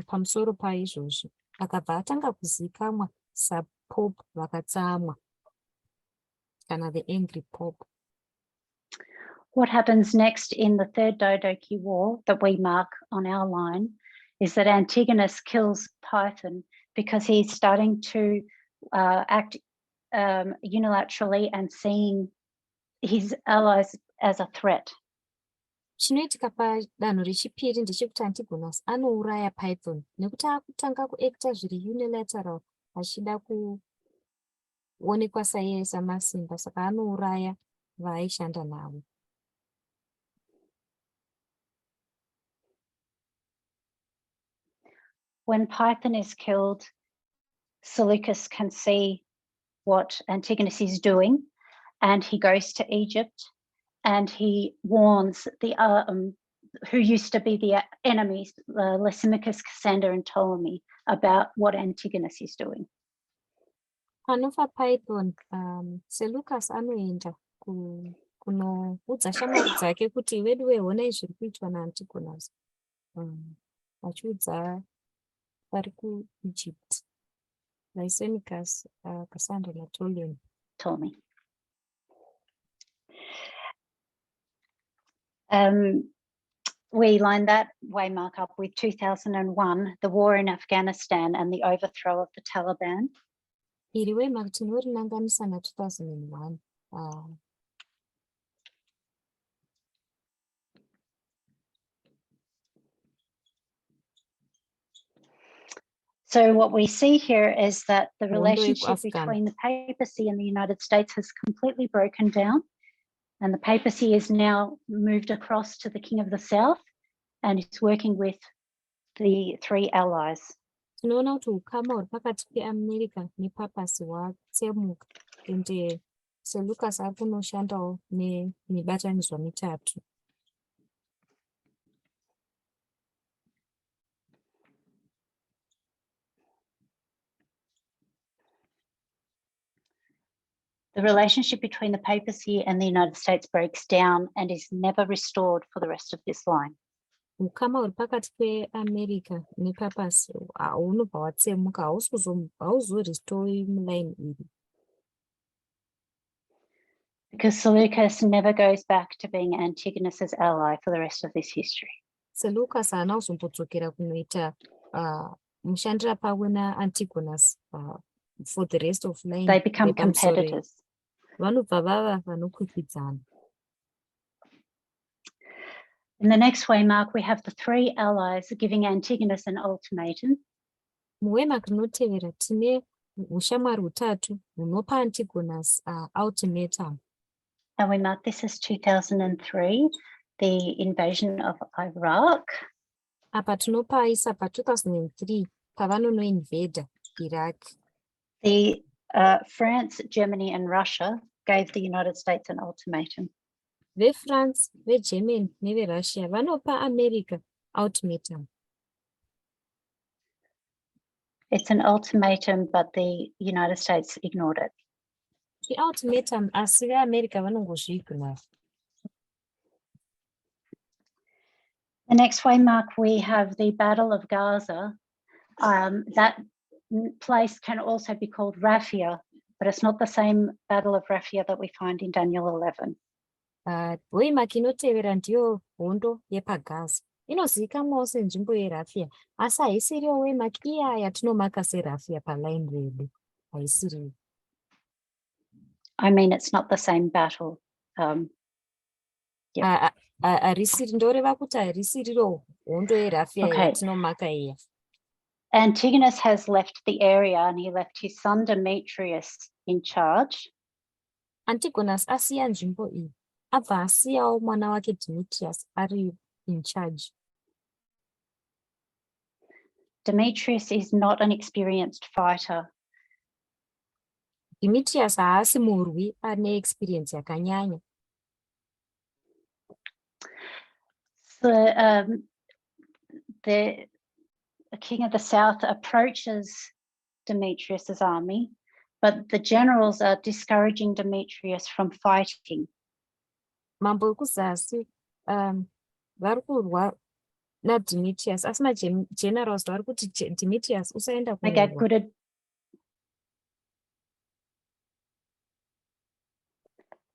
pamusoro paizvozvo, akabva atanga kuzivikanwa saPope vakatsamwa, kana the Angry Pope. What happens next in the Third Dodoki War that we mark on our line is that Antigonus kills Python because he's starting to act unilaterally and seeing his allies as a threat. Chinoitika padanho rechipiri ndechekuti Antigonus anouraya Python nekuti akutanga kuacta zviri unilateral achida kuonekwa saiye samasimba, saka anouraya vaaishanda navo. When Python is killed, Seleucus can see what Antigonus is doing, and he goes to Egypt and he warns the who used to be the enemies, Lysimachus, Cassander, and Ptolemy, about what Antigonus is doing. Panofa Python, Seleucus anoenda kunoudza shamwari dzake kuti vedu veonai zviri kuitwa naAntigonus, vachiudza vari kuEgypt, Lysimachus, Cassander naPtolemy. we line that waymark up with 2001, the war in Afghanistan and the overthrow of the Taliban. Iri waymark tinorinanganisa na2001. So what we see here is that the Hondo relationship Afghan. between the papacy and the United States has completely broken down, and the papacy is now moved across to the King of the South and is working with the three allies. Tinoona kuti ukama huri pakati peAmerica nepapasi hwatsemuka, ende Seleucus ari kunoshandawo nemibatanidzwa mitatu. The relationship between the papacy and the United States breaks down and is never restored for the rest of this line. Ukama huri pakati peAmerica nepapasi hunobva hwatsemuka, hauzorestore muline iri. Because Seleucus never goes back to being Antigonus's ally for the rest of this history. Seleucus haana kuzombodzokera kunoita mushandira pamwe naAntigonus for the rest of line. They become competitors. Vanobva vava vanokwikwidzana. In the next waymark, we have the three allies giving Antigonus an ultimatum. Muwaymark rinotevera tine ushamwari hutatu hunopa Antigonus ultimatum. And we mark this as 2003, the invasion of Iraq. Apa tinopaisa pa2003 pavanonoinvada Iraq. The France, Germany, and Russia gave the United States an ultimatum. VeFrance, veGermany neveRussia vanopa America ultimatum. It's an ultimatum, but the United States ignored it. The ultimatum asi veAmerica vanongozviignora. The next waymark, we have the Battle of Gaza. That place can also be called Raphia, but it's not the same Battle of Raphia that we find in Daniel 11. Waymark inotevera ndiyo hondo yepaGaza. Inozivikanwawo senzvimbo yeRaphia, asi haisiriyo waymark iya yatinomaka seRaphia paline redu. Haisiriyo. I mean, it's not the same battle. Harisiri, ndoreva kuti harisiriro hondo yeRaphia yatinomaka iya. Antigonus has left the area and he left his son Demetrius in charge. Antigonus asiya nzvimbo iyi, abva asiyawo mwana wake Demetrius ari in charge. Demetrius is not an experienced fighter. Demetrius haasi murwi ane experience yakanyanya. So the King of the South approaches Demetrius's army, but the generals are discouraging Demetrius from fighting. Mambo ekuzasi vari kurwa naDemetrius, asi magenerals vari kuti Demetrius usaenda kunorwa.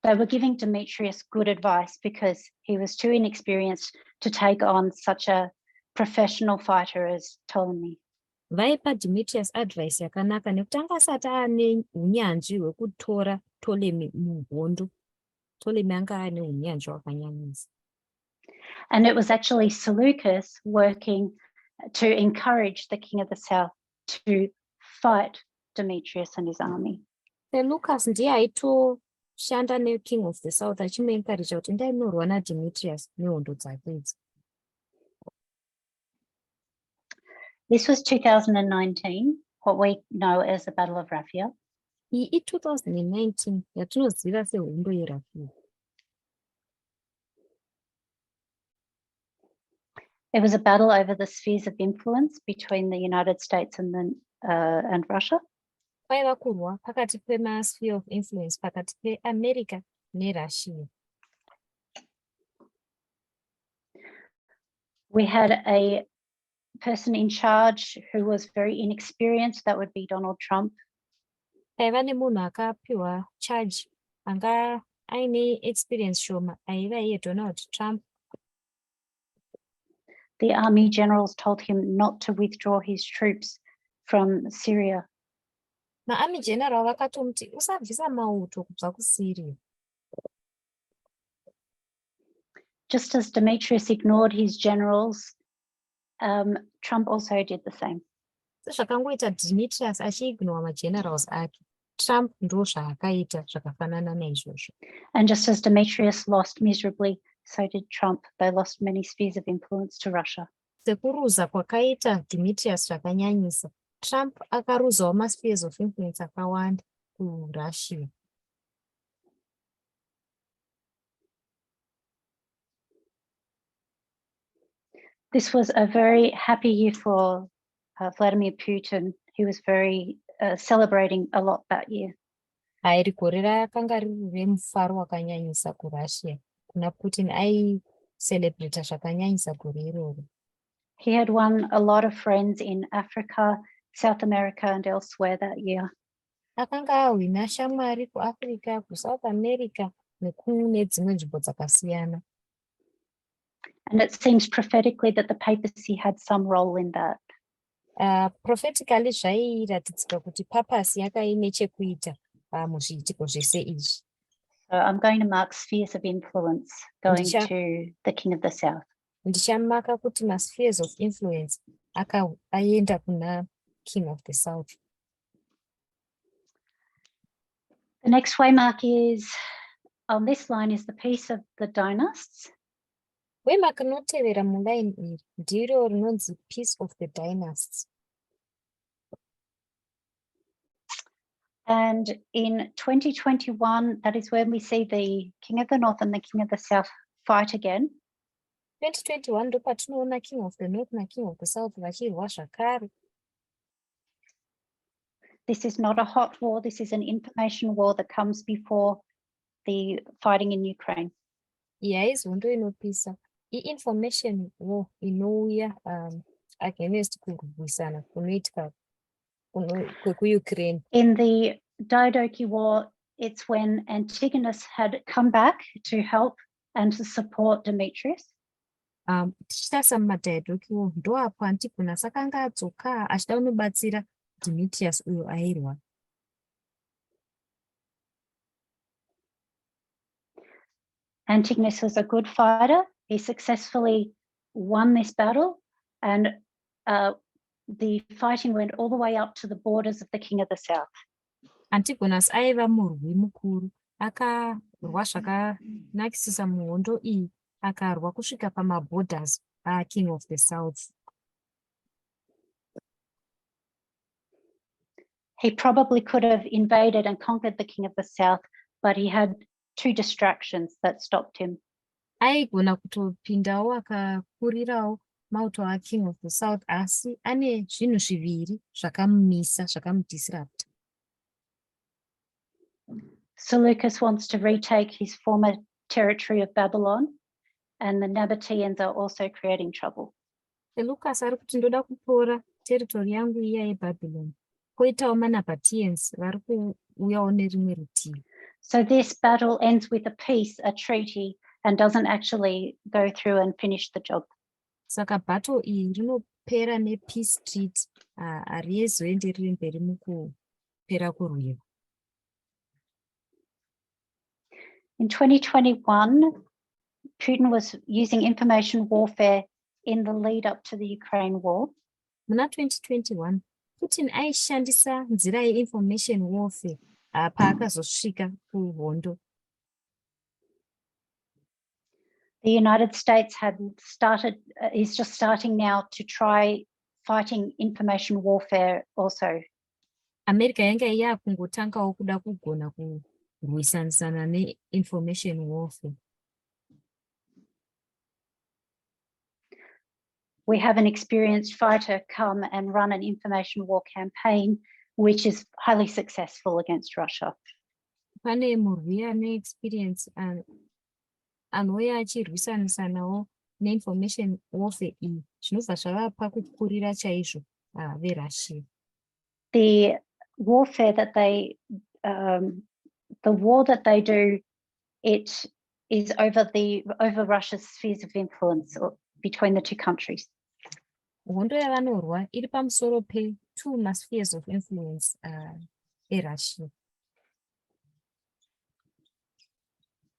They were giving Demetrius good advice because he was too inexperienced to take on such a professional fighter as Ptolemy. Vaipa Demetrius advice yakanaka nekuti anga asati ane unyanzvi hwekutora Ptolemy muhondo. Ptolemy anga ane unyanzvi hwakanyanyisa. And it was actually Seleucus working to encourage the King of the South to fight Demetrius and his army. Seleucus ndiye aitoshanda neKing of the South achimuencourage kuti endai munorwa naDemetrius nehondo dzake idzi. This was 2019, what we know as the Battle of Raphia. Iyi 2019 yatinoziva sehondo yeRaphia. It was a battle over the spheres of influence between the United States and Russia. Kwaiva kurwa pakati pemasphere of influence pakati peAmerica neRussia. We had a person in charge who was very inexperienced, that would be Donald Trump. Paiva nemunhu akapiwa charge anga aine experience shoma, aiva iye Donald Trump. The army generals told him not to withdraw his troops from Syria. Maarmy general vakatomti usabvisa mauto kubva kuSyria. Just as Demetrius ignored his generals, Trump also did the same. Sezvakangoita Demetrius achiignora magenerals ake, Trump ndo zvaakaita zvakafanana naizvozvo. And just as Demetrius lost miserably, so did Trump. They lost many spheres of influence to Russia. Sekuruza kwakaita Demetrius zvakanyanyisa, Trump akaruzawo maspheres of influence akawanda kuRussia. This was a very happy year for Vladimir Putin. He was very celebrating a lot that year. Iri gore rakanga riri remufaro wakanyanyisa kuRussia. Kuna Putin aicelebrata zvakanyanyisa gore iroro. He had won a lot of friends in Africa, South America, and elsewhere that year. Akanga ahwina shamwari kuAfrica, kuSouth America, nekune dzimwe nzvimbo dzakasiyana. And it seems prophetically that the papacy had some role in that. Prophetically zvairatidzika kuti papasi yakaine chekuita muzviitiko zvese izvi. So I'm going to mark spheres of influence going to the King of the South. Ndichamaka kuti maspheres of influence aenda kuna King of the South. The next waymark is, on this line is the peace of the dynasts. Waymark inotevera muline iri ndiro rinonzi peace of the dynasts. And in 2021, that is when we see the King of the North and the King of the South fight again. 2021 ndo patinoona King of the North na King of the South vachirwa zvakare. This is not a hot war. This is an information war that comes before the fighting in Ukraine. Haizi hondo inopisa. I-information war inouya against kurwisana kunoitika kwekuUkraine. In the Diadochi War, it's when Antigonus had come back to help and to support Demetrius. Tichitasa mumadhiadochi war ndo apo Antigonus akanga adzoka achida kunobatsira Demetrius uyo airwa. Antigonus was a good fighter. He successfully won this battle, and the fighting went all the way up to the borders of the King of the South. Antigonus aiva murwi mukuru, akarwa zvakanakisisa muhondo iyi, akarwa kusvika pamaborders King of the South. He probably could have invaded and conquered the King of the South, but he had two distractions that stopped him. Aigona kutopindawo akakurirawo mauto aKing of the South, asi ane zvinhu zviviri zvakamumisa, zvakamudisrupt. Seleucus wants to retake his former territory of Babylon, and the Nabateans are also creating trouble. Seleucus ari kuti ndoda kutora territory yangu iya yeBabylon. Koitawo maNabateans vari kuuyawo nerimwe rutivi. So this battle ends with a peace, a treaty, and doesn't actually go through and finish the job. Saka battle iyi rinopera nepeace treaty, harizoendereri mberi mukupera kurwiwa. In 2021, Putin was using information warfare in the lead up to the Ukraine war. Muna 2021, Putin aishandisa nzira ye-information warfare paakazosvika kuhondo. The United States is just starting now to try fighting information warfare also. America yanga yakungotangawo kuda kugona kurwisanisana ne-information warfare. We have an experienced fighter come and run an information war campaign, which is highly successful against Russia. Pane murwi ane experience anouya achirwisanisanawo neinformation warfare iyi, zvinobva zvavapa kukurira chaizvo veRussia. The warfare that the war that they do, it is over Russia's spheres of influence. between the two countries. Hondo yavanorwa iri pamusoro pe2 maspheres of influence eRussia.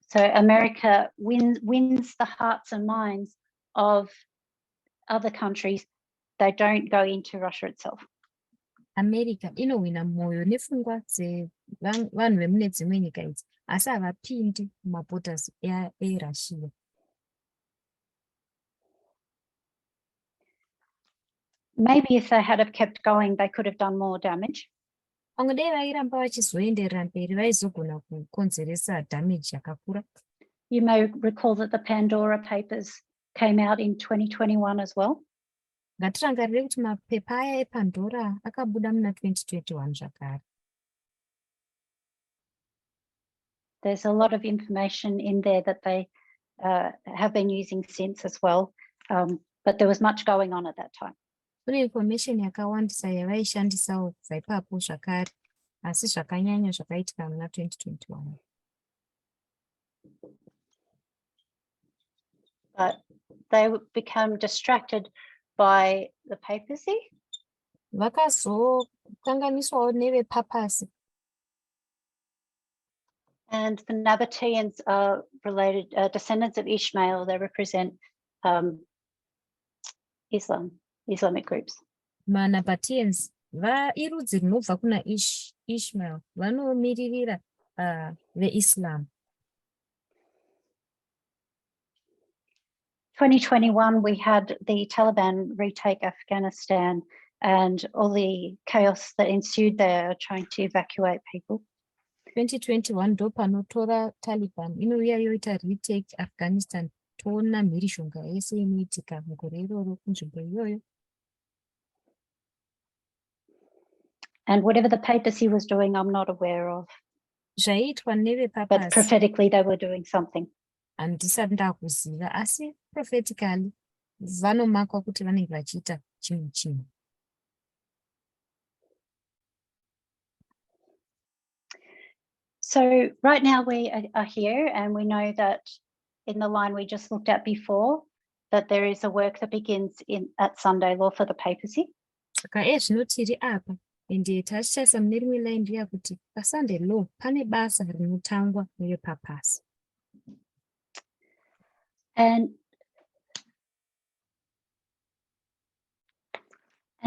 So America wins the hearts and minds of other countries. They don't go into Russia itself. America inowina mwoyo nepfungwa dzevanhu vemune dzimwe nyika idzi, asi havapindi mumaborders eRussia. Maybe if they had have kept going, they could have done more damage. Pamwe dai vairamba vachizoenderera mberi vaizogona kukonzeresa damage yakakura. You may recall that the Pandora Papers came out in 2021 as well. Ngatirangarire kuti mapepa aya ePandora akabuda muna 2021 zvakare. There's a lot of information in there that they have been using since as well, but there was much going on at that time. Kune information yakawandisa yavaishandisawo kubva ipapo zvakare, asi zvakanyanya zvakaitika muna 2021. But they become distracted by the papacy. Vakazokanganiswawo nevepapasi. And the Nabateans are related, descendants of Ishmael. They represent Islamic groups. MaNabateans irudzi rinobva kuna Ishmael, vanomiririra veIslam. 2021, we had the Taliban retake Afghanistan and all the chaos that ensued there trying to evacuate people. 2021 ndo panotora Taliban inouya yoita retake Afghanistan, toona mhirishonga yese inoitika mugore iroro kunzvimbo iyoyo. And whatever the papacy was doing, I'm not aware of. Zvaiitwa But nevepapasi prophetically, they were doing something. handisati ndakuziva, asi prophetically vanomakwa kuti vanenge vachiita chimwe chinhu. So right now we are here, and we know that in the line we just looked at before, that there is a work that begins at Sunday Law for the papacy. Saka zvino tiri apa ende tachitaisa mune rimwe line riya kuti paSunday Law pane basa rinotangwa nevepapasi. And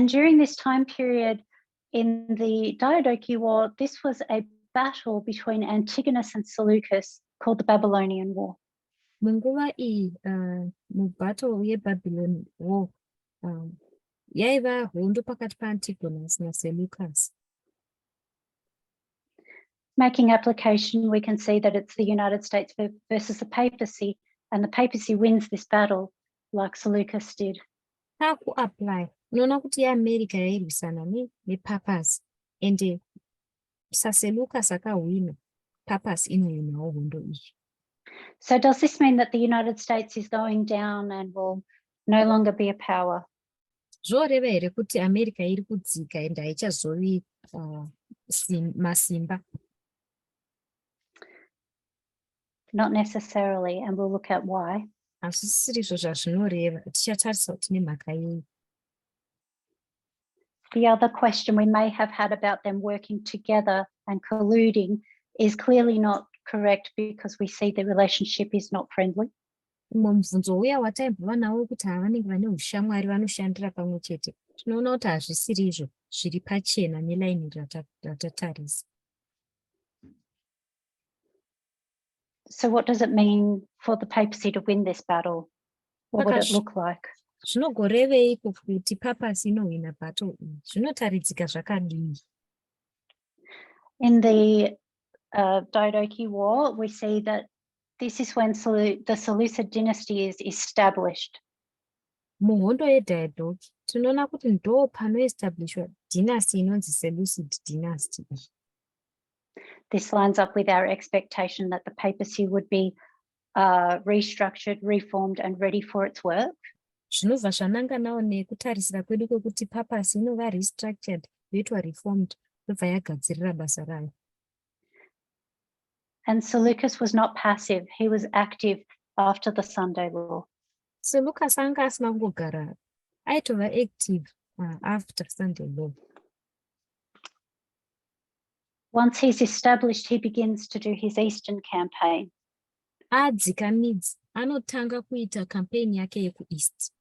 during this time period in the Diadochi War, this was a battle between Antigonus and Seleucus called the Babylonian War. Munguva iyi mubattle yeBabylon War yaiva hondo pakati paAntigonus naSeleucus. Making application, we can see that it's the United States versus the papacy, and the papacy wins this battle like Seleucus did. Takuapply unoona kuti yeAmerica yairwisana nepapasi ende saSeleucus akahwina, papasi inohwinawo hondo iyi. So does this mean that the United States is going down and will no longer be a power? Zvoreva here kuti America iri kudzika ende haichazovi masimba? Not necessarily, and we'll look at why. Hazvisiri izvo zvazvinoreva, tichatarisa kuti nemhaka yei. The other question we may have had about them working together and colluding is clearly not correct, because we see the relationship is not friendly. Mumwe mubvunzo uya wataimbova nawo kuti havanenge vane ushamwari vanoshandira pamwe chete, tinoona kuti hazvisiri izvo zviri pachena nelaini ratatarisa. So what does it mean for the papacy to win this battle? What would it look like? Zvinogoreveiko kuti papasi inohwina battle iyi? Zvinotaridzika zvakadii? In the Diadochi War, we see that this is when the Seleucid dynasty is established. Muhondo yeDiadochi tinoona kuti ndo panoestablishwa dynasty inonzi Seleucid dynasty. This lines up with our expectation that the papacy would be restructured, reformed, and ready for its work. Zvinobva zvananganawo nekutarisira kwedu kwekuti papasi inova restructured, yoitwa reformed, yobva yagadzirira basa rayo. And Seleucus was not passive, he was active after the Sunday Law. seLucas anga asina kungogara aitova active after Sunday law. Once he's established, he begins to do his Eastern campaign. Adzika midzi anotanga kuita campaign yake yekueast.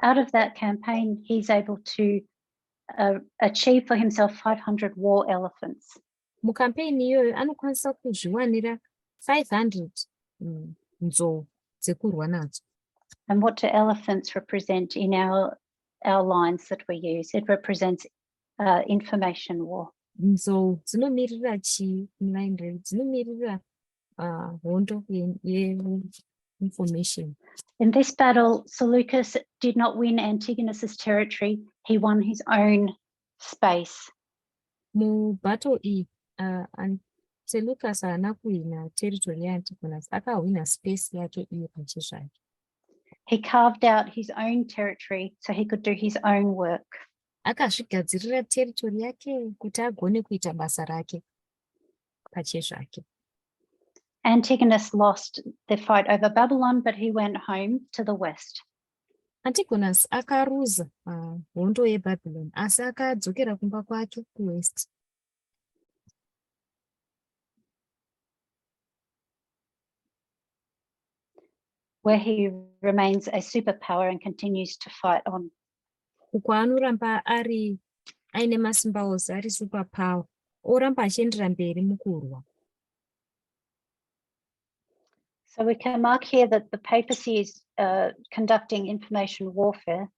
Out of that campaign, he's able to achieve for himself 500 war elephants. Mucampaign iyoyo anokwanisa kuzviwanira 500 nzou dzekurwa nadzo. And what do elephants represent in our lines that we use? It represents information war. Nzou dzinomirira chii muline? Dzinomirira hondo ye-information. In this battle, Seleucus did not win Antigonus's territory. He won his own space. Mubattle iyi seLucas haana kuhwina territory yaAntigonus, akahwina space yake iye pachezvake. He carved out his own territory so he could do his own work. Akazvigadzirira territory yake kuti agone kuita basa rake pachezvake. Antigonus lost the fight over Babylon, but he went home to the west. Antigonus akaruza hondo yeBabylon, asi akadzokera kumba kwake kuwest. Where he remains a superpower and continues to fight on. Uko anoramba aine masimba ose, ari superpower, oramba achiendera mberi mukurwa. So we can mark here that the papacy is conducting information warfare.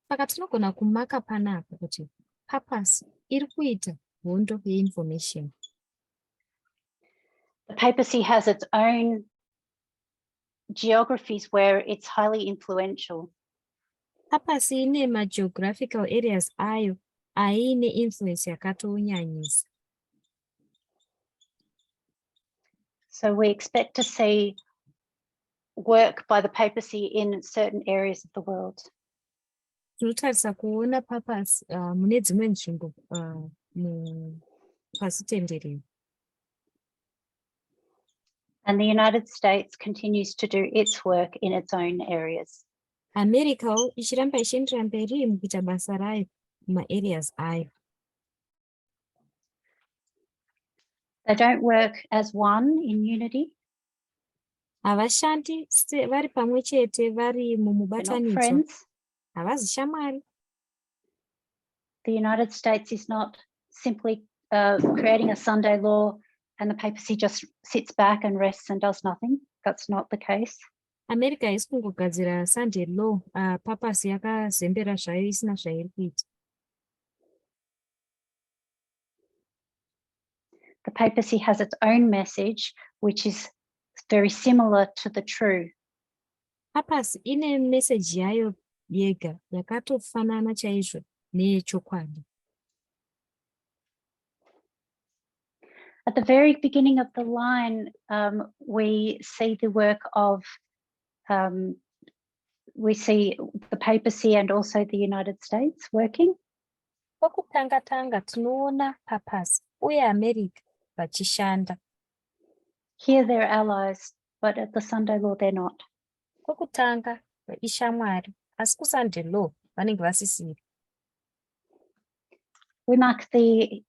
Saka tinogona kumaka panapa kuti papacy iri kuita hondo yeinformation. The papacy has its own geographies where it's highly influential. Papacy ine ma-geographical areas ayo aine influence yakatonyanyisa. So we expect to see work by the papacy in certain areas of the world. Tinotarisa kuona papacy mune dzimwe nzvimbo pasi tenderere. And the United States continues to do its work in its own areas. America ichiramba ichiendera mberi mukuita basa rayo muma-areas ayo. They don't work as one in unity. Havashandi vari pamwe chete vari mumubatanidzwa. Havazi shamwari. The United States is not simply creating a Sunday law and the papacy just sits back and rests and does nothing. That's not the case. America haisi kungogadzira Sunday law, papacy yakazembera zvayo isina zvairi kuita. The papacy has its own message, which is very similar to the true. Papacy ine message yayo yega yakatofanana chaizvo neyechokwadi. At the very beginning of the line, we see the work of, we see the papacy and also the United States working. Pakutanga tinoona papacy uye America vachishanda. Here they're allies, but at the Sunday law they're not. Kwekutanga ishamwari, asi kuSunday law vanenge vasisiri. We mark the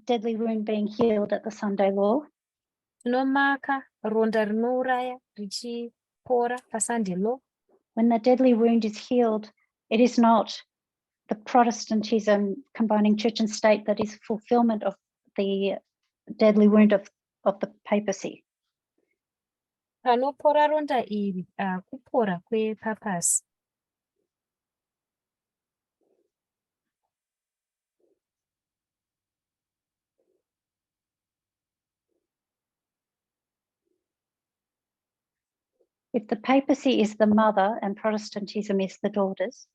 deadly wound being healed at the Sunday law. Tinomaka ronda rinouraya richipora paSunday law. When the deadly wound is healed, it is not the Protestantism combining church and state that is fulfillment of the deadly wound of the papacy. Panopora ronda iri kupora kwepapacy. If the papacy is the mother and Protestantism is the daughters,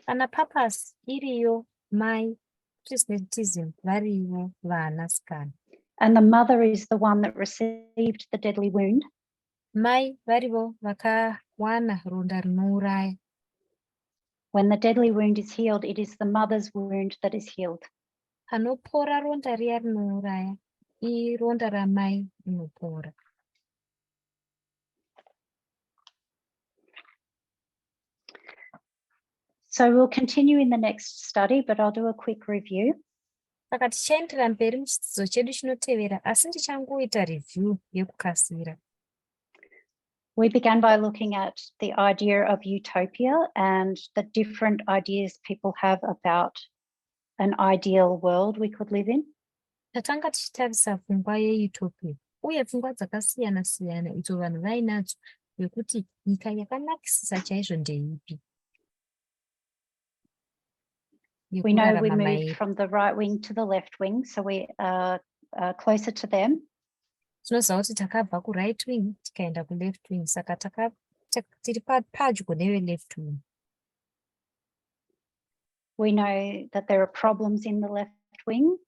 Kana papacy iriyo mai, Protestantism variyo vanasikana. and the mother is the one that received the deadly wound, Mai varivo vakawana ronda rinouraya. when the deadly wound is healed, it is the mother's wound that is healed. Panopora ronda riya rinouraya, ironda ramai rinopora. So we'll continue in the next study, but I'll do a quick review. Saka tichaenderera mberi muchidzidzo chedu chinotevera, asi ndichangoita review yekukasira. We began by looking at the idea of utopia and the different ideas people have about an ideal world we could live in. Tatanga tichitarisa pfungwa yeutopia uye pfungwa dzakasiyana-siyana idzo vanhu vainadzo yekuti nyika yakanakisisa chaizvo ndeipi. We know we moved from the right wing to the left wing, so we are closer to them. Tinoziva kuti takabva ku-right wing tikaenda ku-left wing, saka tiri padyo neve-left wing. We know that there are problems in the left wing.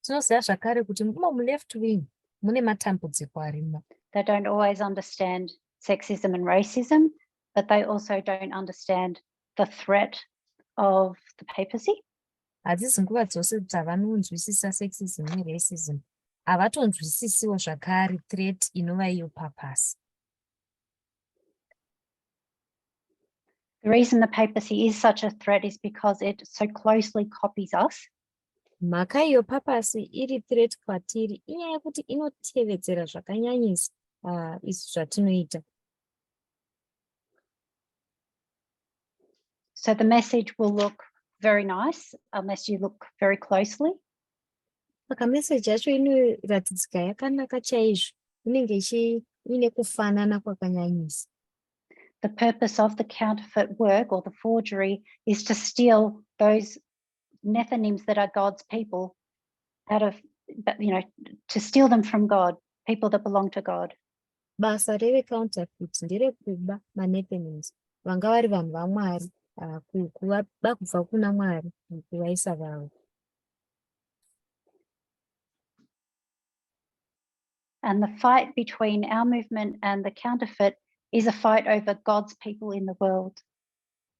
Tinoziva zvakare kuti mu-left wing mune matambudziko arimo. They don't always understand sexism and racism, but they also don't understand the threat of the papacy. Hadzisi nguva dzose dzavanonzwisisa sexism neracism, havatonzwisisiwo zvakare threat inova iyo papasi. The reason the papacy is such a threat is because it so closely copies us. Mhaka iyo papasi iri threat kwatiri inyaya yekuti inotevedzera zvakanyanyisa izvi zvatinoita. So the message will look very nice unless you look very closely. Saka message yacho inoratidzika yakanaka chaizvo, inenge ine kufanana kwakanyanyisa. The purpose of the counterfeit work or the forgery is to steal those Nethinims that are God's people out of, to steal them from God, people that belong to God. Basa reve-counterfeit nderekuba ma-Nethinims vanga vari vanhu vaMwari, kuvaba kubva kuna Mwari kuvaisa vavo. And the fight between our movement and the counterfeit is a fight over God's people in the world.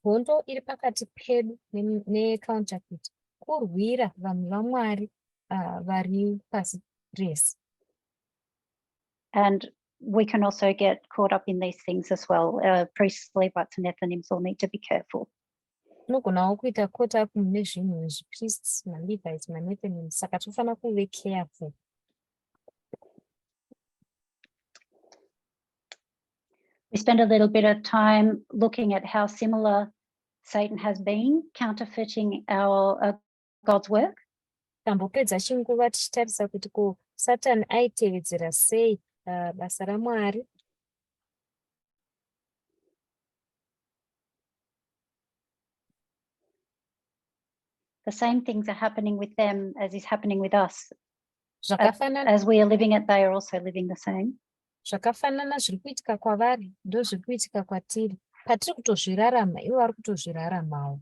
Hondo iri pakati pedu ne-counterfeit kurwira vanhu vaMwari vari pasi rese. And we can also get caught up in these things as well. Priests, Levites, and Nethinims all need to be careful. Tinogonawo kuita caught up mune zvinhu zvipriests, ma-Levites, ma-Nethinims, saka tofanira kuve careful. We spend a little bit of time looking at how similar Satan has been counterfeiting our God's work. Tambopedza chinguva tichitarisa kuti ko Satani aitevedzera sei basa raMwari. The same things are happening with them as is happening with us. Zvakafanana As we are living it, they are also living the same. Zvakafanana zviri kuitika kwavari ndo zviri kuitika kwatiri. Patiri kutozvirarama, ivo vari kutozviraramawo.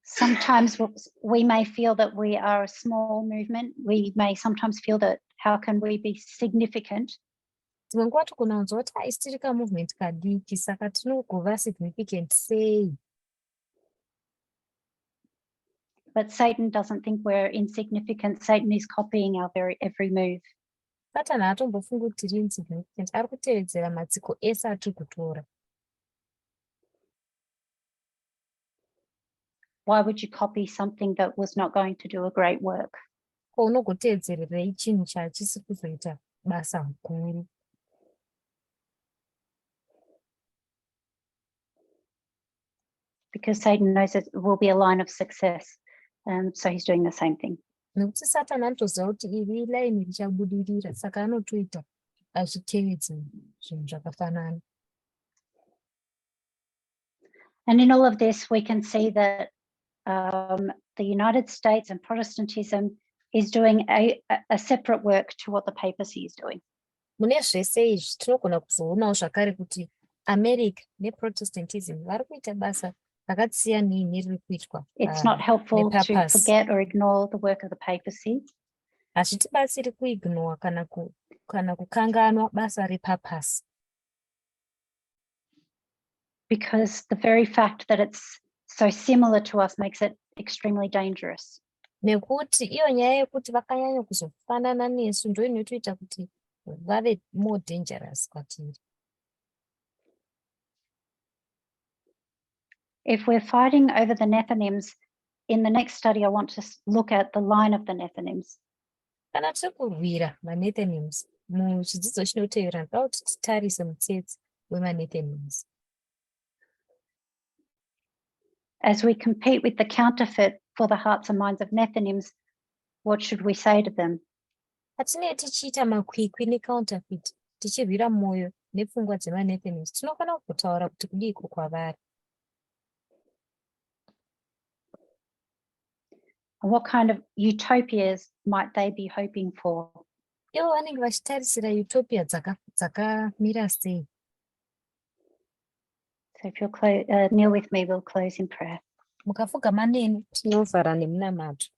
Sometimes we may feel that we are a small movement. We may sometimes feel that how can we be significant? Dzimwe nguva togona kunzwa kuti haisi tiri ka-movement kadiki, saka tinogova significant sei. But Satan doesn't think we're insignificant. Satan is copying our every move. Satani haatombofungi kuti tiri insignificant, ari kutevedzera matsiko ese atiri kutora. Why would you copy something that was not going to do a great work? Ko unogotevedzererei chinhu chachisi kuzoita basa guru. Because Satan knows it will be a line of success. So he's doing the same thing. Nekuti Satani anotoziva kuti iri laini richabudirira, saka anotoita achitevedzera zvinhu zvakafanana. And in all of this, we can see that the United States and Protestantism is doing a separate work to what the papacy is doing. Mune zvese izvi tinogona kuzoonawo zvakare kuti America neProtestantism vari kuita basa rakasiyana neriri kuitwa. It's not helpful to forget or ignore the work of the papacy. Hazvitibatsiri kuignore kana kukanganwa basa repapasi. Because the very fact that it's so similar to us makes it extremely dangerous. Nekuti iyo nyaya yekuti vakanyanya kuzofanana nesu ndo inotoita kuti vave more dangerous kwatiri. If we're fighting over the Nethinims, in the next study, I want to look at the line of the Nethinims. Kana tiri kurwira maNethinims, muchidzidzo chinotevera ndoda kuti titarise mutsetse wemaNethinims. As we compete with the counterfeit for the hearts and minds of Nethinims, what should we say to them? Patinenge tichiita makwikwi necounterfeit, tichirwira mwoyo nepfungwa dzemaNethinims, tinofanira kutaura kuti kudiko kwavari. And what kind of utopias might they be hoping for? Ivo vanenge vachitarisira utopia dzakamira sei? So if you'll kneel with me, we'll close in prayer. Mukapfugama neni tinovhara nemunamato.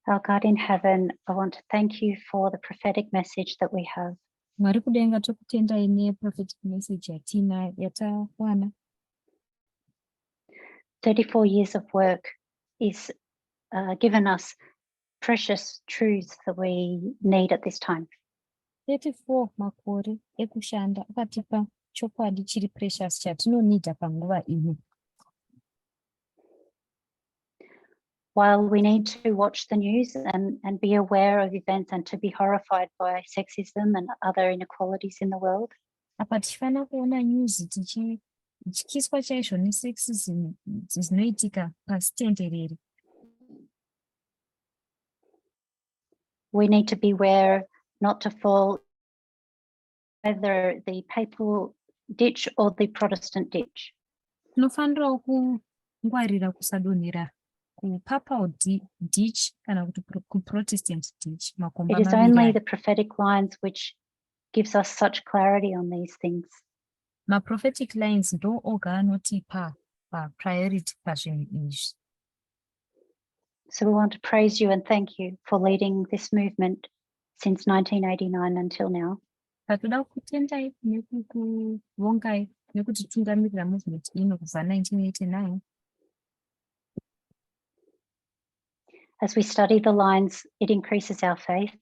Our God in heaven, I want to thank you for the prophetic message that we have. Mwari kudenga tokutendai neprophetic message yatawana. 34 years of work is given us precious truths that we need at this time. 34 makore ekushanda akatipa chokwadi chiri precious chatinonida panguva ino. While we need to watch the news and be aware of events and to be horrified by sexism and other inequalities in the world, Apa tichifana kuona news tichityiswa chaizvo nesexism dzinoitika pasi tenderere. we need to beware not to fall either the papal ditch or the Protestant ditch. Tinofanirawo kungwarira kusadonhera kupapal ditch kana kuti kuprotestant ditch. It is only the prophetic lines which gives us such clarity on these things. Prophetic lines ndo oga anotipa priority pazvinhu izvi. So we want to praise you and thank you for leading this movement since 1989 until now. Toda kutendai nekukuvongai nekutitungamirira movement ino kubva 1989. As we study the lines, it increases our faith.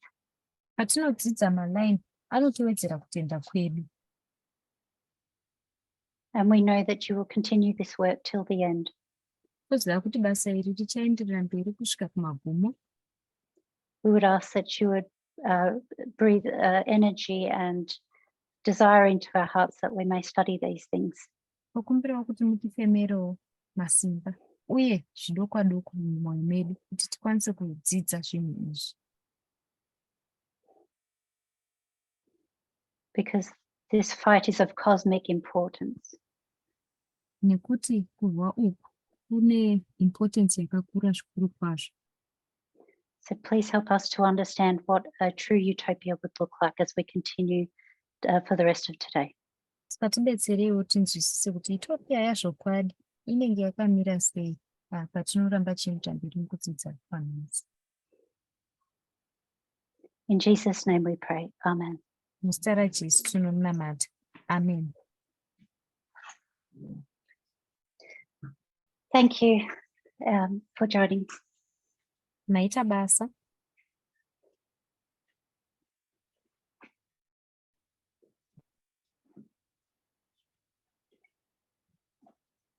Patinodzidza maline anotowedzera kutenda kwedu. And we know that you will continue this work till the end. Toziva kuti basa iri richaenderera mberi kusvika kumagumo. We would ask that you would breathe energy and desire into our hearts that we may study these things. Tokumbirawo kuti mutifemerewo masimba uye zvidokwa doko mumwoyo medu kuti tikwanise kudzidza zvinhu izvi. Because this fight is of cosmic importance. Nekuti kurwa uku kune importance yakakura zvikuru kwazvo. So please help us to understand what a true utopia would look like as we continue for the rest of today. Saka tidetsereiwo tinzwisise kuti utopia yazvokwadi inenge yakamira sei patinoramba chienda mberi mukudzidza panhasi. In Jesus' name we pray. Amen. Muzita raJesu tinomunamata. Amen. Thank you for joining. Maita basa.